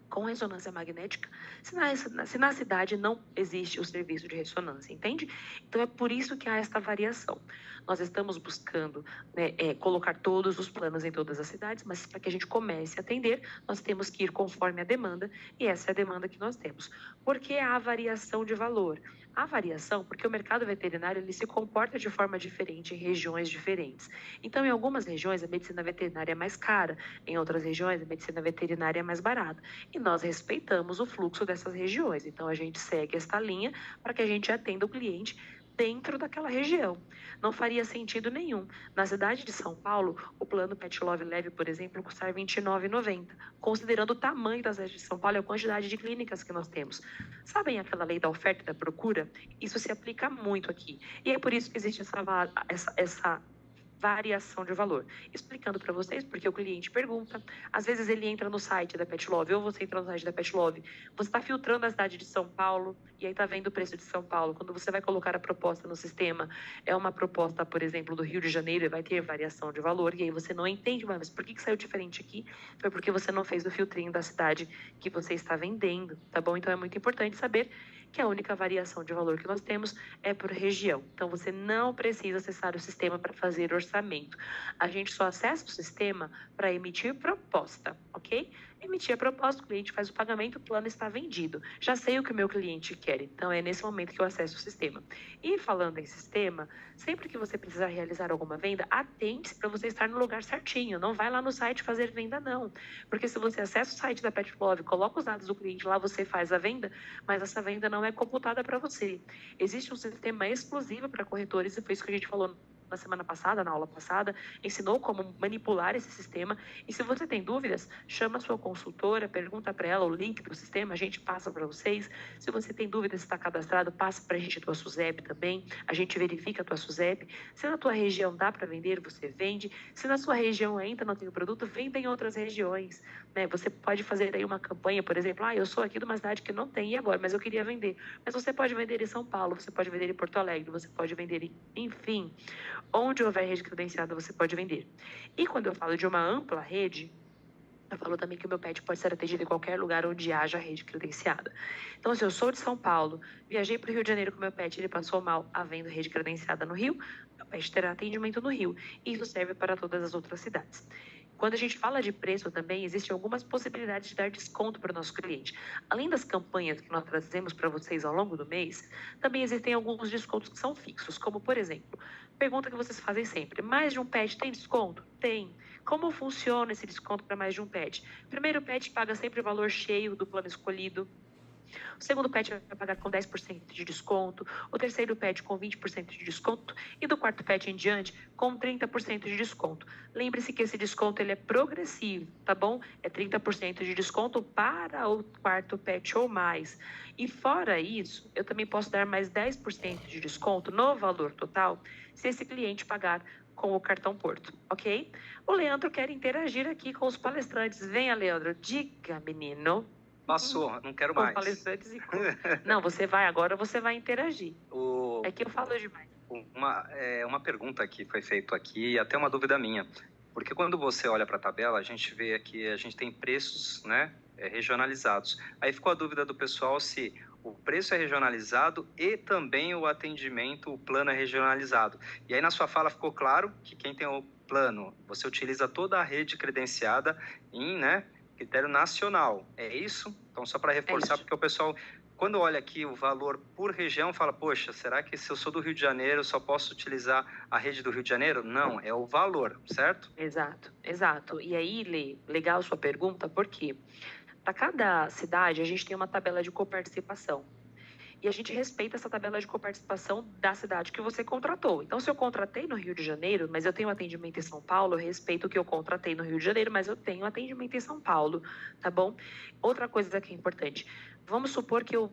[SPEAKER 2] com ressonância magnética se na cidade não existe o serviço de ressonância, entende? Então, é por isso que há esta variação. Nós estamos buscando colocar todos os planos em todas as cidades, mas para que a gente comece a atender, nós temos que ir conforme a demanda, e essa é a demanda que nós temos. Por que há variação de valor? Há variação porque o mercado veterinário ele se comporta de forma diferente em regiões diferentes. Então, em algumas regiões, a medicina veterinária é mais cara, em outras regiões, a medicina veterinária é mais barata. E nós respeitamos o fluxo dessas regiões. Então, a gente segue esta linha para que a gente atenda o cliente dentro daquela região. Não faria sentido nenhum. Na cidade de São Paulo, o plano Pet Love Leve, por exemplo, custar R$ 29,90. Considerando o tamanho da cidade de São Paulo e a quantidade de clínicas que nós temos. Sabem aquela lei da oferta e da procura? Isso se aplica muito aqui. E é por isso que existe essa variação de valor. Explicando para vocês, porque o cliente pergunta, às vezes ele entra no site da Pet Love, ou você entra no site da Pet Love, você está filtrando a cidade de São Paulo, e aí está vendo o preço de São Paulo. Quando você vai colocar a proposta no sistema, é uma proposta, por exemplo, do Rio de Janeiro, e vai ter variação de valor, e aí você não entende, mas por que saiu diferente aqui? Foi porque você não fez o filtrinho da cidade que você está vendendo, tá bom? Então é muito importante saber que a única variação de valor que nós temos é por região. Então, você não precisa acessar o sistema para fazer orçamento. A gente só acessa o sistema para emitir proposta, ok? Emitir a proposta, o cliente faz o pagamento, o plano está vendido. Já sei o que o meu cliente quer, então é nesse momento que eu acesso o sistema. E falando em sistema, sempre que você precisar realizar alguma venda, atente-se para você estar no lugar certinho. Não vai lá no site fazer venda, não. Porque se você acessa o site da Pet Love, coloca os dados do cliente lá, você faz a venda, mas essa venda não é computada para você. Existe um sistema exclusivo para corretores, e foi isso que a gente falou na semana passada, na aula passada, ensinou como manipular esse sistema. E se você tem dúvidas, chama a sua consultora, pergunta para ela o link do sistema, a gente passa para vocês. Se você tem dúvidas se está cadastrado, passa para a gente a tua SUSEP também, a gente verifica a tua SUSEP. Se na tua região dá para vender, você vende. Se na sua região ainda não tem o produto, venda em outras regiões. Né? Você pode fazer aí uma campanha, por exemplo, eu sou aqui de uma cidade que não tem, e agora? Mas eu queria vender. Mas você pode vender em São Paulo, você pode vender em Porto Alegre, você pode vender enfim, onde houver rede credenciada, você pode vender. E quando eu falo de uma ampla rede, eu falo também que o meu pet pode ser atendido em qualquer lugar onde haja rede credenciada. Então, se eu sou de São Paulo, viajei para o Rio de Janeiro com o meu pet, ele passou mal havendo rede credenciada no Rio, meu pet terá atendimento no Rio. E isso serve para todas as outras cidades. Quando a gente fala de preço também, existem algumas possibilidades de dar desconto para o nosso cliente. Além das campanhas que nós trazemos para vocês ao longo do mês, também existem alguns descontos que são fixos, como, por exemplo, pergunta que vocês fazem sempre, mais de um pet tem desconto? Tem. Como funciona esse desconto para mais de um pet? Primeiro, o pet paga sempre o valor cheio do plano escolhido. O segundo pet vai pagar com 10% de desconto, o terceiro pet com 20% de desconto e do quarto pet em diante com 30% de desconto. Lembre-se que esse desconto ele é progressivo, tá bom? É 30% de desconto para o quarto pet ou mais. E fora isso, eu também posso dar mais 10% de desconto no valor total se esse cliente pagar com o cartão Porto, ok? O Leandro quer interagir aqui com os palestrantes. Venha, Leandro. Diga, menino.
[SPEAKER 3] Passou, não quero
[SPEAKER 2] Com
[SPEAKER 3] mais.
[SPEAKER 2] palestrantes e com... Não, você vai agora, você vai interagir. É que eu falo demais.
[SPEAKER 3] Uma pergunta que foi feita aqui, e até uma dúvida minha. Porque quando você olha para a tabela, a gente vê aqui, a gente tem preços, né, regionalizados. Aí ficou a dúvida do pessoal se o preço é regionalizado e também o atendimento, o plano é regionalizado. E aí na sua fala ficou claro que quem tem o plano, você utiliza toda a rede credenciada em, né, critério nacional. É isso? Então, só para reforçar, porque o pessoal, quando olha aqui o valor por região, fala, poxa, será que se eu sou do Rio de Janeiro, eu só posso utilizar a rede do Rio de Janeiro? Não, é o valor, certo?
[SPEAKER 2] Exato, exato. E aí, Lê, legal sua pergunta, porque para cada cidade a gente tem uma tabela de coparticipação. E a gente respeita essa tabela de coparticipação da cidade que você contratou. Então, se eu contratei no Rio de Janeiro, mas eu tenho atendimento em São Paulo, eu respeito o que eu contratei no Rio de Janeiro, mas eu tenho atendimento em São Paulo, tá bom? Outra coisa que é importante, vamos supor que eu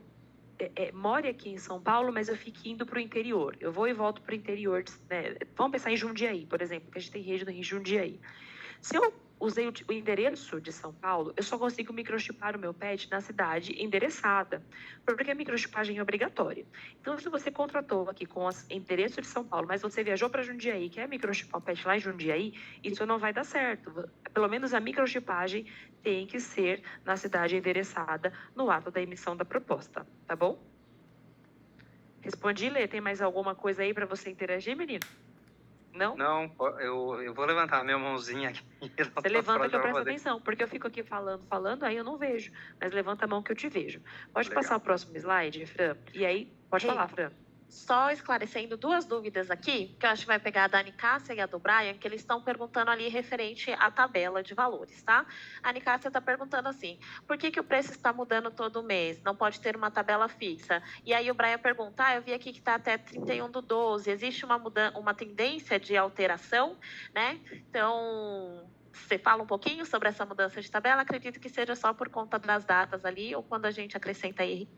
[SPEAKER 2] more aqui em São Paulo, mas eu fique indo para o interior. Eu vou e volto para o interior, né? Vamos pensar em Jundiaí, por exemplo, que a gente tem rede no Rio de Jundiaí. Se eu usei o endereço de São Paulo, eu só consigo microchipar o meu pet na cidade endereçada, porque a microchipagem é obrigatória. Então, se você contratou aqui com o endereço de São Paulo, mas você viajou para Jundiaí, quer microchipar o pet lá em Jundiaí, isso não vai dar certo. Pelo menos a microchipagem tem que ser na cidade endereçada no ato da emissão da proposta, tá bom? Respondi, Lê. Tem mais alguma coisa aí para você interagir, menino? Não?
[SPEAKER 3] Não, eu vou levantar a minha mãozinha aqui.
[SPEAKER 2] Você levanta que eu presto atenção, porque eu fico aqui falando, aí eu não vejo. Mas levanta a mão que eu te vejo. Pode
[SPEAKER 3] Legal.
[SPEAKER 2] passar o próximo slide, Fran? E aí, pode falar, Fran.
[SPEAKER 1] Só esclarecendo duas dúvidas aqui, que eu acho que vai pegar a da Nicássia e a do Brian, que eles estão perguntando ali referente à tabela de valores, tá? A Nicássia está perguntando assim, por que o preço está mudando todo mês? Não pode ter uma tabela fixa? E aí o Brian pergunta, eu vi aqui que está até 31/12, existe uma tendência de alteração, né? Então, você fala um pouquinho sobre essa mudança de tabela? Acredito que seja só por conta das datas ali, ou quando a gente acrescenta aí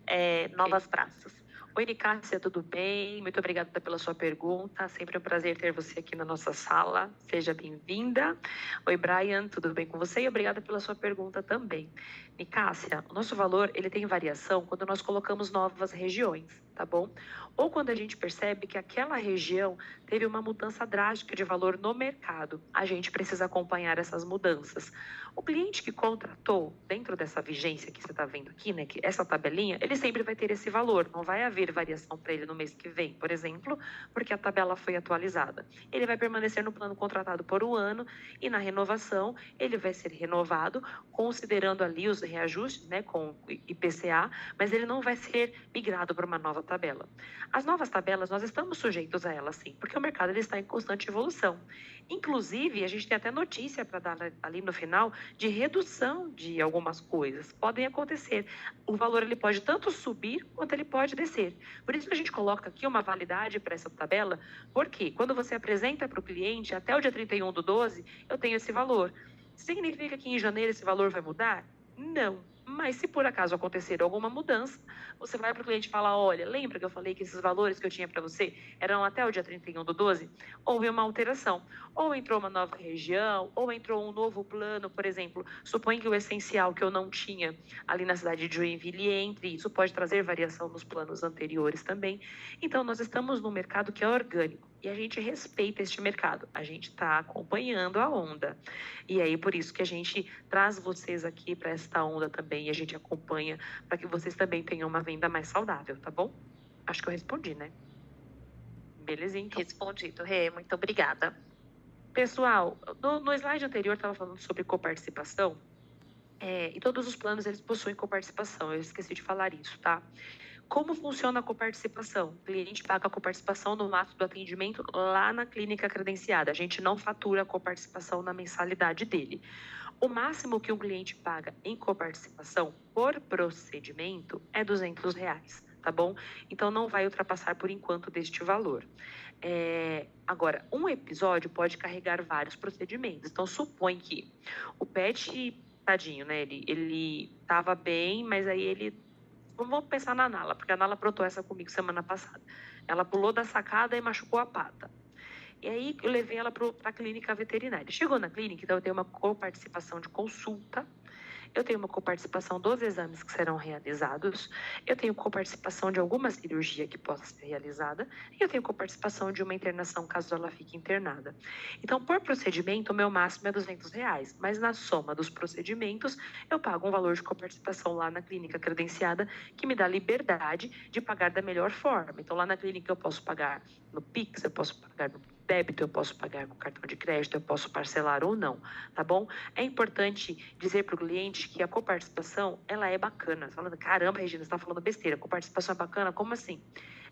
[SPEAKER 1] novas praças.
[SPEAKER 2] Oi, Nicássia, tudo bem? Muito obrigada pela sua pergunta. Sempre um prazer ter você aqui na nossa sala. Seja bem-vinda. Oi, Brian, tudo bem com você? E obrigada pela sua pergunta também. Nicássia, o nosso valor ele tem variação quando nós colocamos novas regiões, tá bom? Ou quando a gente percebe que aquela região teve uma mudança drástica de valor no mercado. A gente precisa acompanhar essas mudanças. O cliente que contratou, dentro dessa vigência que você está vendo aqui, né, que essa tabelinha, ele sempre vai ter esse valor. Não vai haver variação para ele no mês que vem, por exemplo, porque a tabela foi atualizada. Ele vai permanecer no plano contratado por um ano e na renovação ele vai ser renovado, considerando ali os reajustes, né, com IPCA, mas ele não vai ser migrado para uma nova tabela. As novas tabelas, nós estamos sujeitos a elas sim, porque o mercado ele está em constante evolução. Inclusive, a gente tem até notícia para dar ali no final de redução de algumas coisas. Podem acontecer. O valor ele pode tanto subir quanto ele pode descer. Por isso que a gente coloca aqui uma validade para essa tabela, porque quando você apresenta para o cliente, até o dia 31/12, eu tenho esse valor. Significa que em janeiro esse valor vai mudar? Não. Mas se por acaso acontecer alguma mudança, você vai para o cliente e fala, olha, lembra que eu falei que esses valores que eu tinha para você eram até o dia 31/12? Houve uma alteração. Ou entrou uma nova região, ou entrou um novo plano, por exemplo. Suponha que o essencial que eu não tinha ali na cidade de Joinville entre, isso pode trazer variação nos planos anteriores também. Então, nós estamos num mercado que é orgânico. E a gente respeita este mercado, a gente está acompanhando a onda. E aí, por isso que a gente traz vocês aqui para esta onda também, e a gente acompanha para que vocês também tenham uma venda mais saudável, tá bom? Acho que eu respondi, né? Belezinha, então.
[SPEAKER 1] Respondido, Rê, muito obrigada.
[SPEAKER 2] Pessoal, no slide anterior estava falando sobre coparticipação, e todos os planos eles possuem coparticipação, eu esqueci de falar isso, tá? Como funciona a coparticipação? O cliente paga a coparticipação no ato do atendimento lá na clínica credenciada. A gente não fatura a coparticipação na mensalidade dele. O máximo que um cliente paga em coparticipação por procedimento é R$200, tá bom? Então, não vai ultrapassar por enquanto deste valor. Agora, um episódio pode carregar vários procedimentos. Então, supõe que o pet, tadinho, né? Ele tava bem, mas aí ele... Vamos pensar na Nala, porque a Nala aprontou essa comigo semana passada. Ela pulou da sacada e machucou a pata. E aí, eu levei ela para a clínica veterinária. Chegou na clínica, então eu tenho uma coparticipação de consulta, eu tenho uma coparticipação dos exames que serão realizados, eu tenho coparticipação de alguma cirurgia que possa ser realizada, e eu tenho coparticipação de uma internação caso ela fique internada. Então, por procedimento, o meu máximo é R$200, mas na soma dos procedimentos, eu pago um valor de coparticipação lá na clínica credenciada, que me dá liberdade de pagar da melhor forma. Então, lá na clínica eu posso pagar no Pix, eu posso pagar no débito, eu posso pagar com cartão de crédito, eu posso parcelar ou não, tá bom? É importante dizer para o cliente que a coparticipação, ela é bacana. Você tá falando, caramba, Regina, você está falando besteira, coparticipação é bacana? Como assim?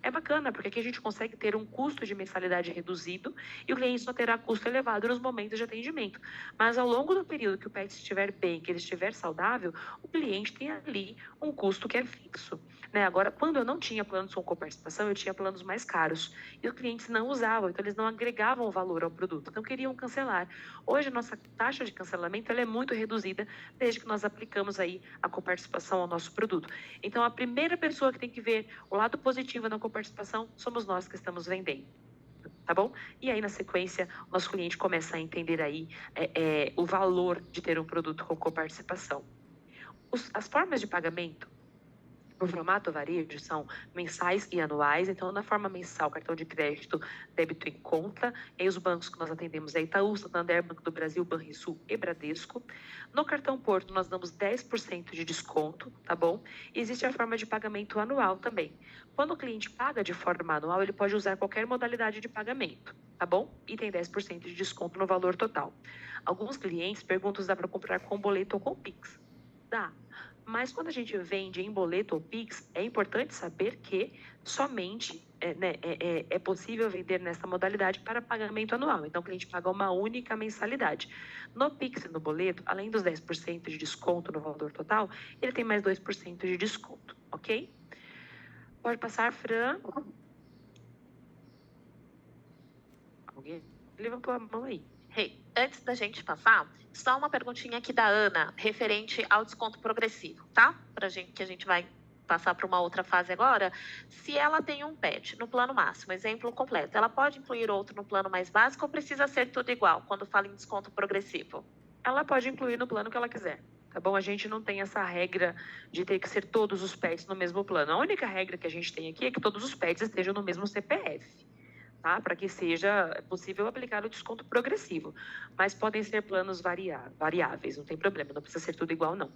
[SPEAKER 2] É bacana, porque aqui a gente consegue ter um custo de mensalidade reduzido e o cliente só terá custo elevado nos momentos de atendimento. Mas ao longo do período que o pet estiver bem, que ele estiver saudável, o cliente tem ali um custo que é fixo. Né? Agora, quando eu não tinha planos com coparticipação, eu tinha planos mais caros. E os clientes não usavam, então eles não agregavam valor ao produto, então queriam cancelar. Hoje, a nossa taxa de cancelamento ela é muito reduzida, desde que nós aplicamos aí a coparticipação ao nosso produto. Então, a primeira pessoa que tem que ver o lado positivo na coparticipação somos nós que estamos vendendo. Tá bom? E aí, na sequência, o nosso cliente começa a entender aí o valor de ter um produto com coparticipação. As formas de pagamento no formato varejo são mensais e anuais. Então, na forma mensal, cartão de crédito, débito em conta. E aí, os bancos que nós atendemos é Itaú, Santander, Banco do Brasil, Banrisul e Bradesco. No cartão Porto, nós damos 10% de desconto, tá bom? E existe a forma de pagamento anual também. Quando o cliente paga de forma anual, ele pode usar qualquer modalidade de pagamento, tá bom? E tem 10% de desconto no valor total. Alguns clientes perguntam se dá para comprar com boleto ou com Pix. Dá. Mas quando a gente vende em boleto ou Pix, é importante saber que somente é possível vender nessa modalidade para pagamento anual. Então, o cliente paga uma única mensalidade. No Pix e no boleto, além dos 10% de desconto no valor total, ele tem mais 2% de desconto, ok? Pode passar, Fran. Alguém levantou a mão aí.
[SPEAKER 1] Antes da gente passar, só uma perguntinha aqui da Ana, referente ao desconto progressivo, tá? Que a gente vai passar para uma outra fase agora. Se ela tem um pet no plano máximo, exemplo completo, ela pode incluir outro no plano mais básico ou precisa ser tudo igual quando fala em desconto progressivo?
[SPEAKER 2] Ela pode incluir no plano que ela quiser. Tá bom? A gente não tem essa regra de ter que ser todos os pets no mesmo plano. A única regra que a gente tem aqui é que todos os pets estejam no mesmo CPF. Tá? Para que seja possível aplicar o desconto progressivo. Mas podem ser planos variáveis, não tem problema, não precisa ser tudo igual, não.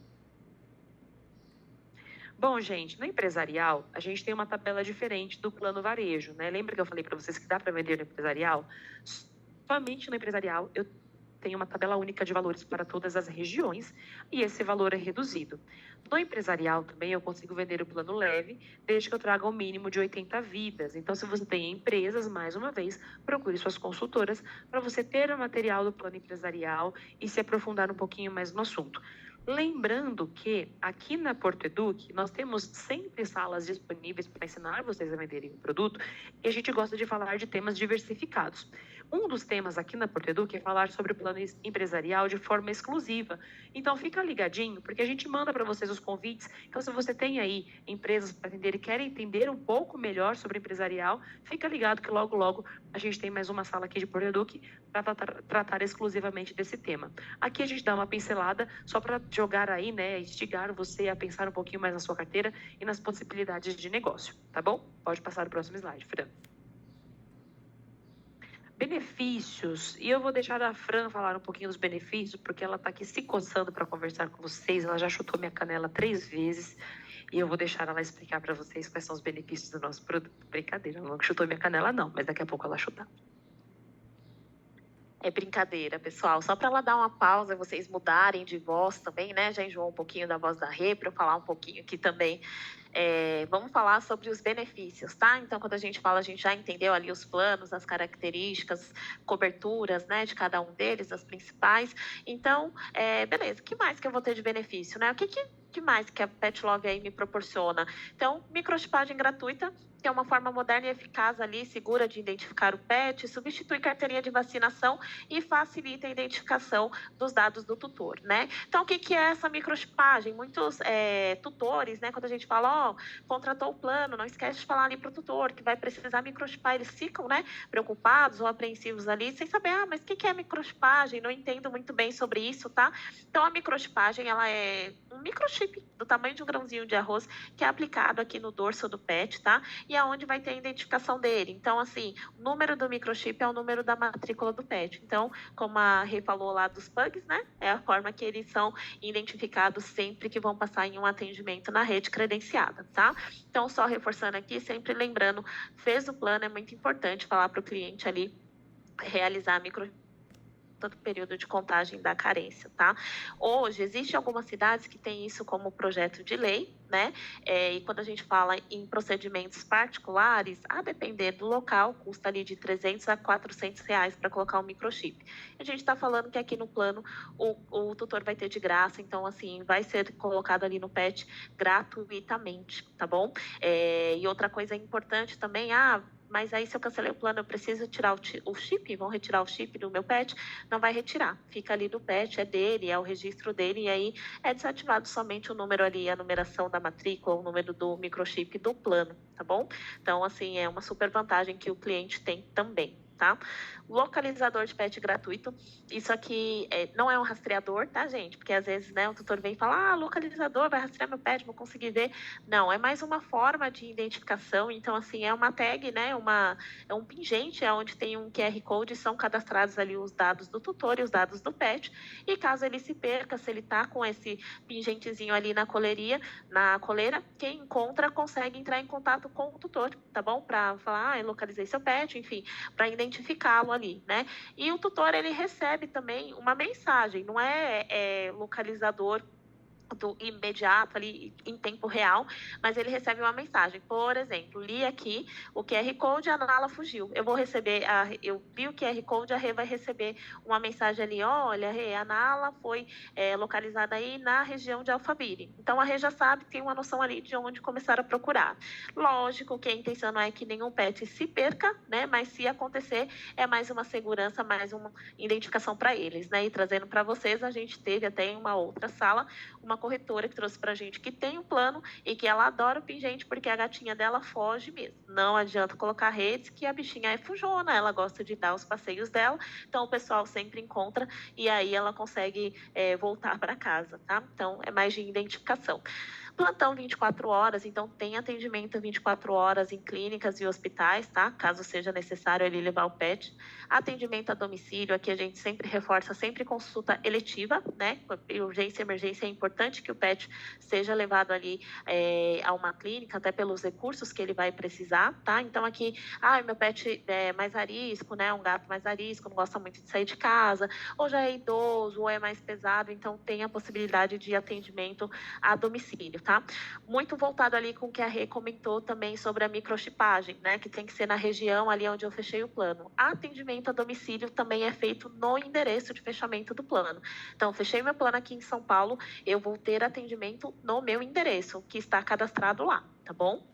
[SPEAKER 2] Bom, gente, no empresarial, a gente tem uma tabela diferente do plano varejo, né? Lembra que eu falei para vocês que dá para vender no empresarial? Somente no empresarial eu tenho uma tabela única de valores para todas as regiões e esse valor é reduzido. No empresarial também eu consigo vender o plano leve, desde que eu traga um mínimo de 80 vidas. Então, se você tem empresas, mais uma vez, procure suas consultoras para você ter o material do plano empresarial e se aprofundar um pouquinho mais no assunto. Lembrando que aqui na Porto Educ, nós temos sempre salas disponíveis para ensinar vocês a venderem o produto e a gente gosta de falar de temas diversificados. Um dos temas aqui na Porto Educ é falar sobre o plano empresarial de forma exclusiva. Então, fica ligadinho, porque a gente manda para vocês os convites. Então, se você tem aí empresas para atender e quer entender um pouco melhor sobre empresarial, fica ligado que logo, logo a gente tem mais uma sala aqui de Porto Educ para tratar exclusivamente desse tema. Aqui a gente dá uma pincelada só para jogar aí, né, instigar você a pensar um pouquinho mais na sua carteira e nas possibilidades de negócio, tá bom? Pode passar o próximo slide, Fran. Benefícios, e eu vou deixar a Fran falar um pouquinho dos benefícios, porque ela está aqui se coçando para conversar com vocês, ela já chutou minha canela 3 vezes, e eu vou deixar ela explicar para vocês quais são os benefícios do nosso produto. Brincadeira, ela não chutou minha canela não, mas daqui a pouco ela chutar.
[SPEAKER 1] É brincadeira, pessoal. Só para ela dar uma pausa, vocês mudarem de voz também, né? Já enjoou um pouquinho da voz da Rê, para eu falar um pouquinho aqui também vamos falar sobre os benefícios, tá? Então, quando a gente fala, a gente já entendeu ali os planos, as características, coberturas, né, de cada um deles, as principais. Então, beleza, o que mais que eu vou ter de benefício, né? O que mais que a Pet Love aí me proporciona? Então, microchipagem gratuita, que é uma forma moderna e eficaz ali, segura de identificar o pet, substitui carteirinha de vacinação e facilita a identificação dos dados do tutor, né? Então, o que é essa microchipagem? Muitos tutores, né, quando a gente fala, contratou o plano, não esquece de falar ali para o tutor que vai precisar microchipar, eles ficam, né, preocupados ou apreensivos ali, sem saber, mas o que é microchipagem? Não entendo muito bem sobre isso, tá? Então, a microchipagem, ela é um microchip do tamanho de um grãozinho de arroz que é aplicado aqui no dorso do pet, tá? E aonde vai ter a identificação dele. Então, assim, o número do microchip é o número da matrícula do pet. Então, como a Rê falou lá dos pugs, né? É a forma que eles são identificados sempre que vão passar em um atendimento na rede credenciada, tá? Então, só reforçando aqui, sempre lembrando, fez o plano, é muito importante falar para o cliente ali realizar a todo período de contagem da carência, tá? Hoje, existem algumas cidades que têm isso como projeto de lei, né? E quando a gente fala em procedimentos particulares, a depender do local, custa ali de R$300 a R$400 para colocar um microchip. A gente está falando que aqui no plano o tutor vai ter de graça, então, assim, vai ser colocado ali no PET gratuitamente, tá bom? E outra coisa importante também, mas aí se eu cancelei o plano, eu preciso tirar o chip? Vão retirar o chip do meu pet? Não vai retirar. Fica ali do pet, é dele, é o registro dele, e aí é desativado somente o número ali, a numeração da matrícula, o número do microchip do plano, tá bom? Então, assim, é uma super vantagem que o cliente tem também, tá? Localizador de pet gratuito. Isso aqui não é um rastreador, tá, gente? Porque às vezes, né, o tutor vem e fala, localizador, vai rastrear meu pet, vou conseguir ver. Não, é mais uma forma de identificação. Então, assim, é uma tag, né, é um pingente, onde tem um QR Code, são cadastrados ali os dados do tutor e os dados do pet. E caso ele se perca, se ele tá com esse pingentezinho ali na coleira, quem encontra consegue entrar em contato com o tutor, tá bom? Para falar, eu localizei seu pet, enfim, para identificá-lo ali, né? E o tutor, ele recebe também uma mensagem, não é localizador do imediato ali em tempo real, mas ele recebe uma mensagem. Por exemplo, li aqui o QR Code, a Nala fugiu. Eu vou receber, eu vi o QR Code, a Rê vai receber uma mensagem ali, olha, Rê, a Nala foi localizada aí na região de Alphaville. Então a Rê já sabe, tem uma noção ali de onde começar a procurar. Lógico que a intenção não é que nenhum pet se perca, né? Mas se acontecer, é mais uma segurança, mais uma identificação para eles, né? E trazendo para vocês, a gente teve até em uma outra sala uma corretora que trouxe pra gente que tem um plano e que ela adora o pingente porque a gatinha dela foge mesmo. Não adianta colocar redes que a bichinha é fujona, ela gosta de dar os passeios dela, então o pessoal sempre encontra e aí ela consegue voltar para casa, tá? Então é mais de identificação. Plantão 24 horas, então tem atendimento 24 horas em clínicas e hospitais, tá? Caso seja necessário ele levar o pet. Atendimento a domicílio, aqui a gente sempre reforça, sempre consulta eletiva, né? Urgência e emergência, é importante que o pet seja levado ali a uma clínica, até pelos recursos que ele vai precisar, tá? Então aqui, meu pet é mais arisco, né? Um gato mais arisco, não gosta muito de sair de casa, ou já é idoso, ou é mais pesado, então tem a possibilidade de atendimento a domicílio, tá? Muito voltado ali com o que a Rê comentou também sobre a microchipagem, né? Que tem que ser na região ali onde eu fechei o plano. Atendimento a domicílio também é feito no endereço de fechamento do plano. Então, fechei meu plano aqui em São Paulo, eu vou ter atendimento no meu endereço, que está cadastrado lá, tá bom?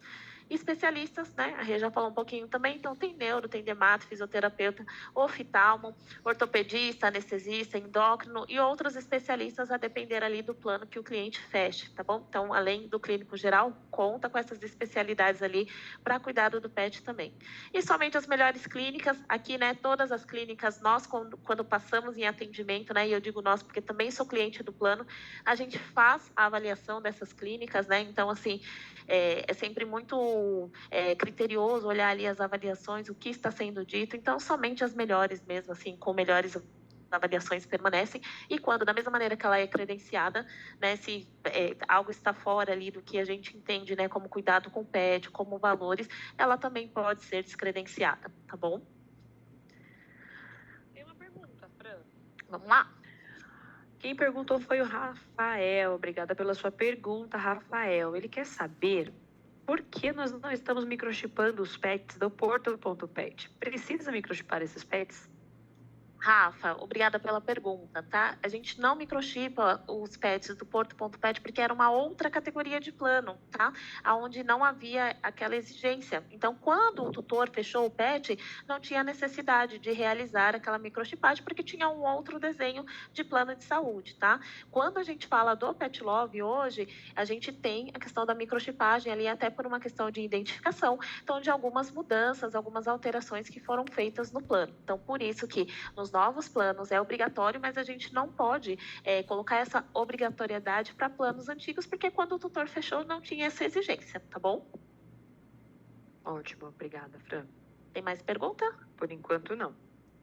[SPEAKER 1] Especialistas, né? A Rê já falou um pouquinho também, então tem neuro, tem dermato, fisioterapeuta, oftalmo, ortopedista, anestesista, endócrino e outros especialistas a depender ali do plano que o cliente feche, tá bom? Então, além do clínico geral, conta com essas especialidades ali para cuidado do pet também. E somente as melhores clínicas, aqui, né, todas as clínicas, nós quando passamos em atendimento, né, e eu digo nós porque também sou cliente do plano, a gente faz a avaliação dessas clínicas, né? Então, assim, é sempre muito criterioso olhar ali as avaliações, o que está sendo dito. Então, somente as melhores mesmo, assim, com melhores avaliações permanecem. E quando, da mesma maneira que ela é credenciada, né, se algo está fora ali do que a gente entende, né, como cuidado com o pet, como valores, ela também pode ser descredenciada, tá bom?
[SPEAKER 2] Tem uma pergunta, Fran.
[SPEAKER 1] Vamos lá?
[SPEAKER 2] Quem perguntou foi o Rafael. Obrigada pela sua pergunta, Rafael. Ele quer saber Por que nós não estamos microchipando os pets do Porto.pet? Precisa microchipar esses pets?
[SPEAKER 1] Rafa, obrigada pela pergunta, tá? A gente não microchipa os pets do Porto.pet porque era uma outra categoria de plano, tá? Onde não havia aquela exigência. Então, quando o tutor fechou o pet, não tinha necessidade de realizar aquela microchipagem porque tinha um outro desenho de plano de saúde, tá? Quando a gente fala do Pet Love hoje, a gente tem a questão da microchipagem ali até por uma questão de identificação, então de algumas mudanças, algumas alterações que foram feitas no plano. Então, por isso que nos novos planos é obrigatório, mas a gente não pode colocar essa obrigatoriedade para planos antigos, porque quando o tutor fechou não tinha essa exigência, tá bom?
[SPEAKER 2] Ótimo, obrigada, Fran.
[SPEAKER 1] Tem mais pergunta?
[SPEAKER 2] Por enquanto, não.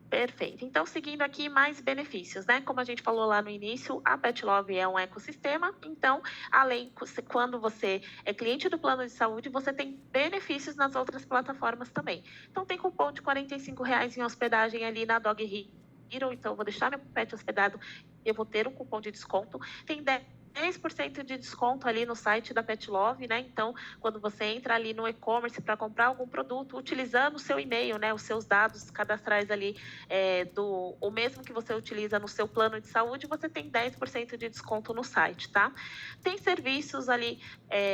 [SPEAKER 1] Perfeito. Então, seguindo aqui, mais benefícios, né? Como a gente falou lá no início, a Pet Love é um ecossistema. Então, além, quando você é cliente do plano de saúde, você tem benefícios nas outras plataformas também. Então, tem cupom de R$ 45 em hospedagem ali na Dog Hero. Então, eu vou deixar meu pet hospedado, eu vou ter um cupom de desconto. Tem 10% de desconto ali no site da Pet Love, né? Então, quando você entra ali no e-commerce para comprar algum produto, utilizando o seu e-mail, né? Os seus dados cadastrais ali, o mesmo que você utiliza no seu plano de saúde, você tem 10% de desconto no site, tá? Tem serviços ali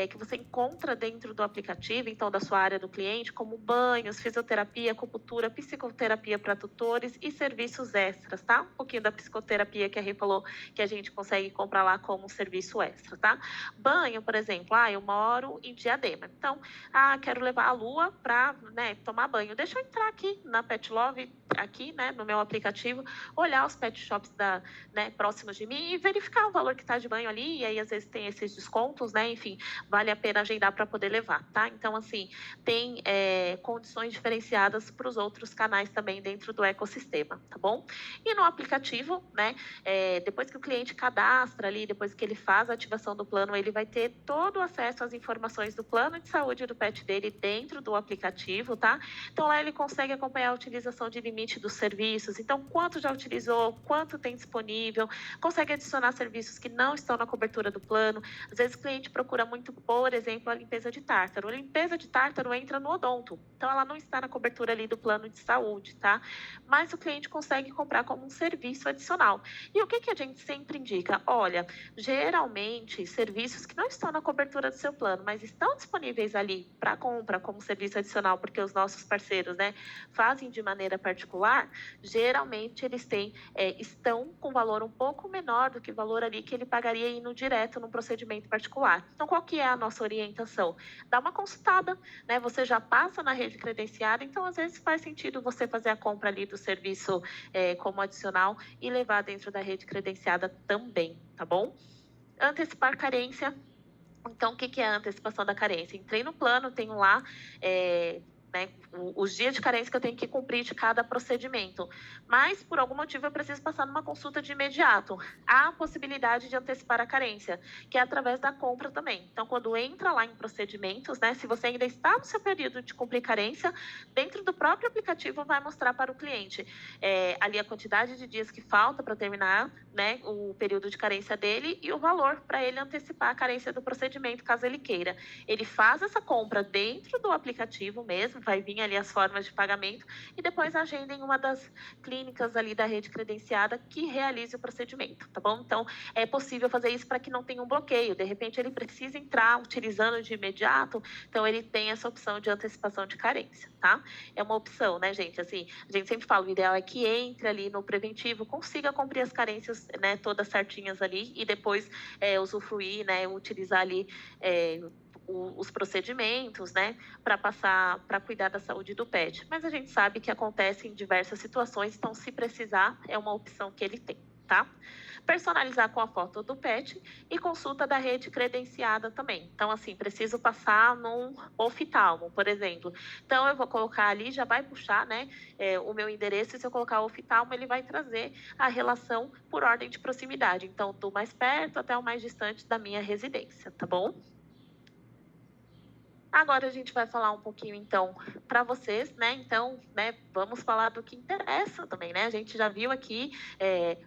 [SPEAKER 1] que você encontra dentro do aplicativo, então, da sua área do cliente, como banhos, fisioterapia, acupuntura, psicoterapia para tutores e serviços extras, tá? Um pouquinho da psicoterapia que a Rê falou que a gente consegue comprar lá como serviço extra, tá? Banho, por exemplo, eu moro em Diadema, então, quero levar a Lua para, né, tomar banho. Deixa eu entrar aqui na Pet Love, aqui, né, no meu aplicativo, olhar os pet shops próximos de mim e verificar o valor que está de banho ali, e aí às vezes tem esses descontos, né, enfim, vale a pena agendar para poder levar, tá? Então, assim, tem condições diferenciadas para os outros canais também dentro do ecossistema, tá bom? E no aplicativo, né, depois que o cliente cadastra ali, depois que ele faz a ativação do plano, ele vai ter todo o acesso às informações do plano de saúde do pet dele dentro do aplicativo, tá? Então, lá ele consegue acompanhar a utilização de limite dos serviços, então, quanto já utilizou, quanto tem disponível, consegue adicionar serviços que não estão na cobertura do plano. Às vezes, o cliente procura muito, por exemplo, a limpeza de tártaro. A limpeza de tártaro entra no odonto, então, ela não está na cobertura ali do plano de saúde, tá? Mas o cliente consegue comprar como um serviço adicional. E o que a gente sempre indica? Olha, geralmente, serviços que não estão na cobertura do seu plano, mas estão disponíveis ali para compra como serviço adicional, porque os nossos parceiros, né, fazem de maneira particular, geralmente eles estão com valor um pouco menor do que o valor ali que ele pagaria indo direto num procedimento particular. Então, qual que é a nossa orientação? Dá uma consultada, né? Você já passa na rede credenciada, então às vezes faz sentido você fazer a compra ali do serviço como adicional e levar dentro da rede credenciada também, tá bom? Antecipar carência. Então, o que é a antecipação da carência? Entrei no plano, tenho lá os dias de carência que eu tenho que cumprir de cada procedimento, mas por algum motivo eu preciso passar numa consulta de imediato. Há a possibilidade de antecipar a carência, que é através da compra também. Então, quando entra lá em procedimentos, né, se você ainda está no seu período de cumprir carência, dentro do próprio aplicativo vai mostrar para o cliente ali a quantidade de dias que falta para terminar, né, o período de carência dele e o valor para ele antecipar a carência do procedimento, caso ele queira. Ele faz essa compra dentro do aplicativo mesmo, vai vir ali as formas de pagamento e depois agenda em uma das clínicas ali da rede credenciada que realize o procedimento, tá bom? Então, é possível fazer isso para que não tenha um bloqueio. De repente, ele precisa entrar utilizando de imediato, então ele tem essa opção de antecipação de carência, tá? É uma opção, né, gente? Assim, a gente sempre fala, o ideal é que entre ali no preventivo, consiga cumprir as carências, né, todas certinhas ali e depois usufruir, né, utilizar ali os procedimentos, né, para cuidar da saúde do pet. Mas a gente sabe que acontece em diversas situações, então se precisar, é uma opção que ele tem, tá? Personalizar com a foto do pet e consulta da rede credenciada também. Então, assim, preciso passar num oftalmo, por exemplo. Então, eu vou colocar ali, já vai puxar, né, o meu endereço, e se eu colocar oftalmo, ele vai trazer a relação por ordem de proximidade. Então, do mais perto até o mais distante da minha residência, tá bom? Agora a gente vai falar um pouquinho, então, para vocês, né? Então, né, vamos falar do que interessa também, né? A gente já viu aqui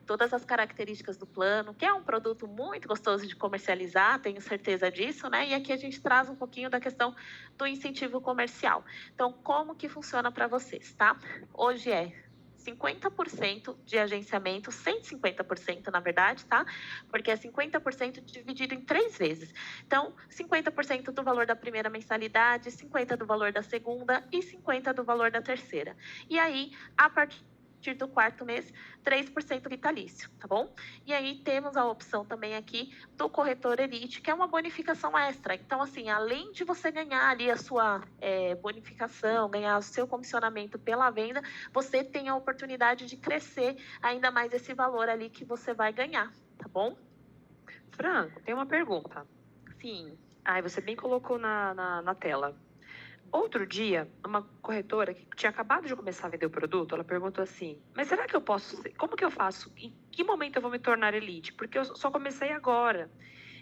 [SPEAKER 1] todas as características do plano, que é um produto muito gostoso de comercializar, tenho certeza disso, né? E aqui a gente traz um pouquinho da questão do incentivo comercial. Então, como que funciona para vocês, tá? Hoje é 50% de agenciamento, 150% na verdade, tá? Porque é 50% dividido em 3 vezes. Então, 50% do valor da primeira mensalidade, 50% do valor da segunda e 50% do valor da terceira. E aí, a partir do quarto mês, 3% vitalício, tá bom? E aí temos a opção também aqui do corretor Elite, que é uma bonificação extra. Então, assim, além de você ganhar ali a sua bonificação, ganhar o seu comissionamento pela venda, você tem a oportunidade de crescer ainda mais esse valor ali que você vai ganhar, tá bom?
[SPEAKER 2] Fran, tem uma pergunta.
[SPEAKER 1] Sim.
[SPEAKER 2] Você bem colocou na tela. Outro dia, uma corretora que tinha acabado de começar a vender o produto, ela perguntou assim, mas será que eu posso, como que eu faço? Em que momento eu vou me tornar Elite? Porque eu só comecei agora.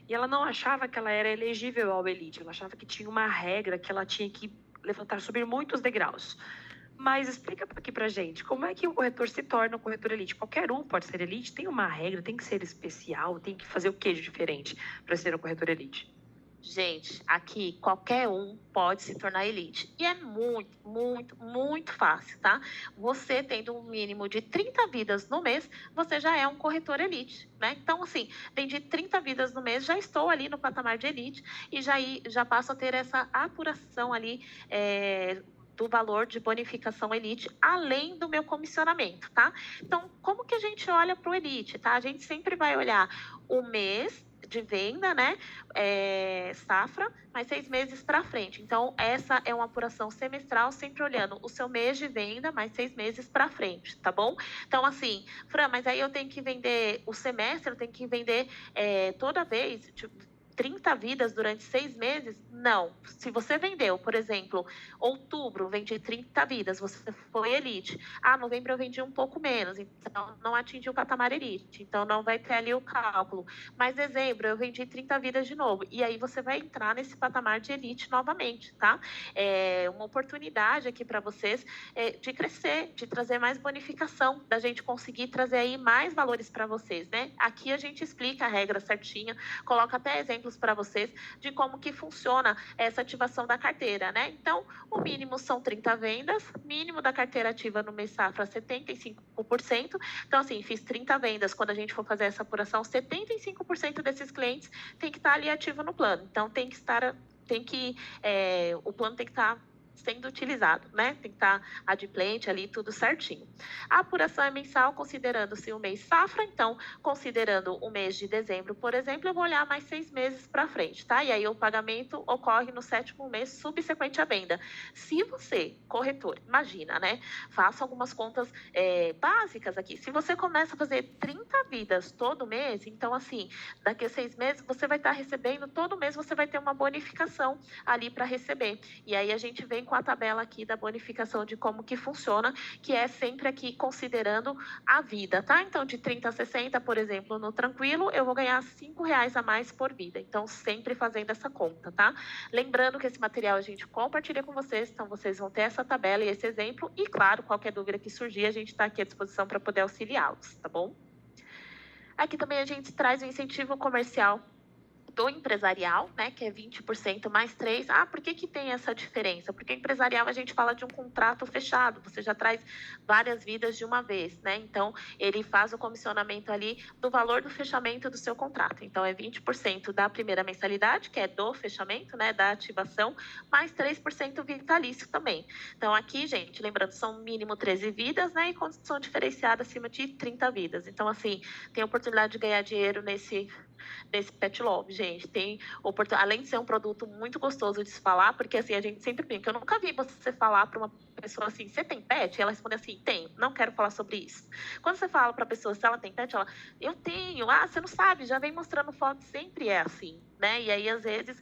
[SPEAKER 2] E ela não achava que ela era elegível ao Elite, ela achava que tinha uma regra que ela tinha que levantar, subir muitos degraus. Mas explica aqui pra gente, como é que o corretor se torna um corretor Elite? Qualquer um pode ser Elite? Tem uma regra? Tem que ser especial? Tem que fazer o que de diferente para ser um corretor Elite?
[SPEAKER 1] Gente, aqui qualquer um pode se tornar Elite. E é muito, muito, muito fácil, tá? Você tendo um mínimo de 30 vidas no mês, você já é um corretor Elite, né? Então, assim, tem de 30 vidas no mês, já estou ali no patamar de Elite e já passo a ter essa apuração ali do valor de bonificação Elite, além do meu comissionamento, tá? Então, como que a gente olha para o Elite, tá? A gente sempre vai olhar o mês de venda, né? Safra, mais 6 meses para frente. Então, essa é uma apuração semestral, sempre olhando o seu mês de venda, mais 6 meses para frente, tá bom? Então, assim, Fran, mas aí eu tenho que vender o semestre, eu tenho que vender toda vez, tipo, 30 vidas durante 6 meses? Não. Se você vendeu, por exemplo, outubro, vendi 30 vidas, você foi Elite. Novembro eu vendi um pouco menos, então não atingi o patamar Elite, então não vai ter ali o cálculo. Mas dezembro eu vendi 30 vidas de novo, e aí você vai entrar nesse patamar de Elite novamente, tá? É uma oportunidade aqui para vocês de crescer, de trazer mais bonificação, da gente conseguir trazer aí mais valores para vocês, né? Aqui a gente explica a regra certinha, coloca até exemplos para vocês de como que funciona essa ativação da carteira, né? Então, o mínimo são 30 vendas, mínimo da carteira ativa no mês safra 75%. Então, assim, fiz 30 vendas, quando a gente for fazer essa apuração, 75% desses clientes tem que estar ali ativo no plano. Então, o plano tem que estar sendo utilizado, né? Tem que estar adimplente ali, tudo certinho. A apuração é mensal, considerando-se o mês safra, então, considerando o mês de dezembro, por exemplo, eu vou olhar mais 6 meses para frente, tá? E aí o pagamento ocorre no 7º mês subsequente à venda. Se você, corretor, imagina, né? Faça algumas contas básicas aqui. Se você começa a fazer 30 vidas todo mês, então, assim, daqui a 6 meses, você vai estar recebendo, todo mês você vai ter uma bonificação ali para receber. E aí a gente vem com a tabela aqui da bonificação de como que funciona, que é sempre aqui considerando a vida, tá? Então, de 30 a 60, por exemplo, no Tranquilo, eu vou ganhar R$5 a mais por vida. Então, sempre fazendo essa conta, tá? Lembrando que esse material a gente compartilha com vocês, então vocês vão ter essa tabela e esse exemplo. E, claro, qualquer dúvida que surgir, a gente está aqui à disposição para poder auxiliá-los, tá bom? Aqui também a gente traz o incentivo comercial do empresarial, né, que é 20% mais 3. Por que tem essa diferença? Porque empresarial a gente fala de um contrato fechado, você já traz várias vidas de uma vez, né? Então, ele faz o comissionamento ali do valor do fechamento do seu contrato. Então, é 20% da primeira mensalidade, que é do fechamento, né, da ativação, mais 3% vitalício também. Então, aqui, gente, lembrando, são mínimo 13 vidas, né, e condição diferenciada acima de 30 vidas. Então, assim, tem oportunidade de ganhar dinheiro nesse Pet Love, gente. Tem além de ser um produto muito gostoso de se falar, porque assim, a gente sempre brinca, eu nunca vi você falar para uma pessoa assim, você tem pet? E ela responde assim, tenho, não quero falar sobre isso. Quando você fala para a pessoa se ela tem pet, ela, eu tenho, você não sabe, já vem mostrando foto, sempre é assim, né? E aí, às vezes,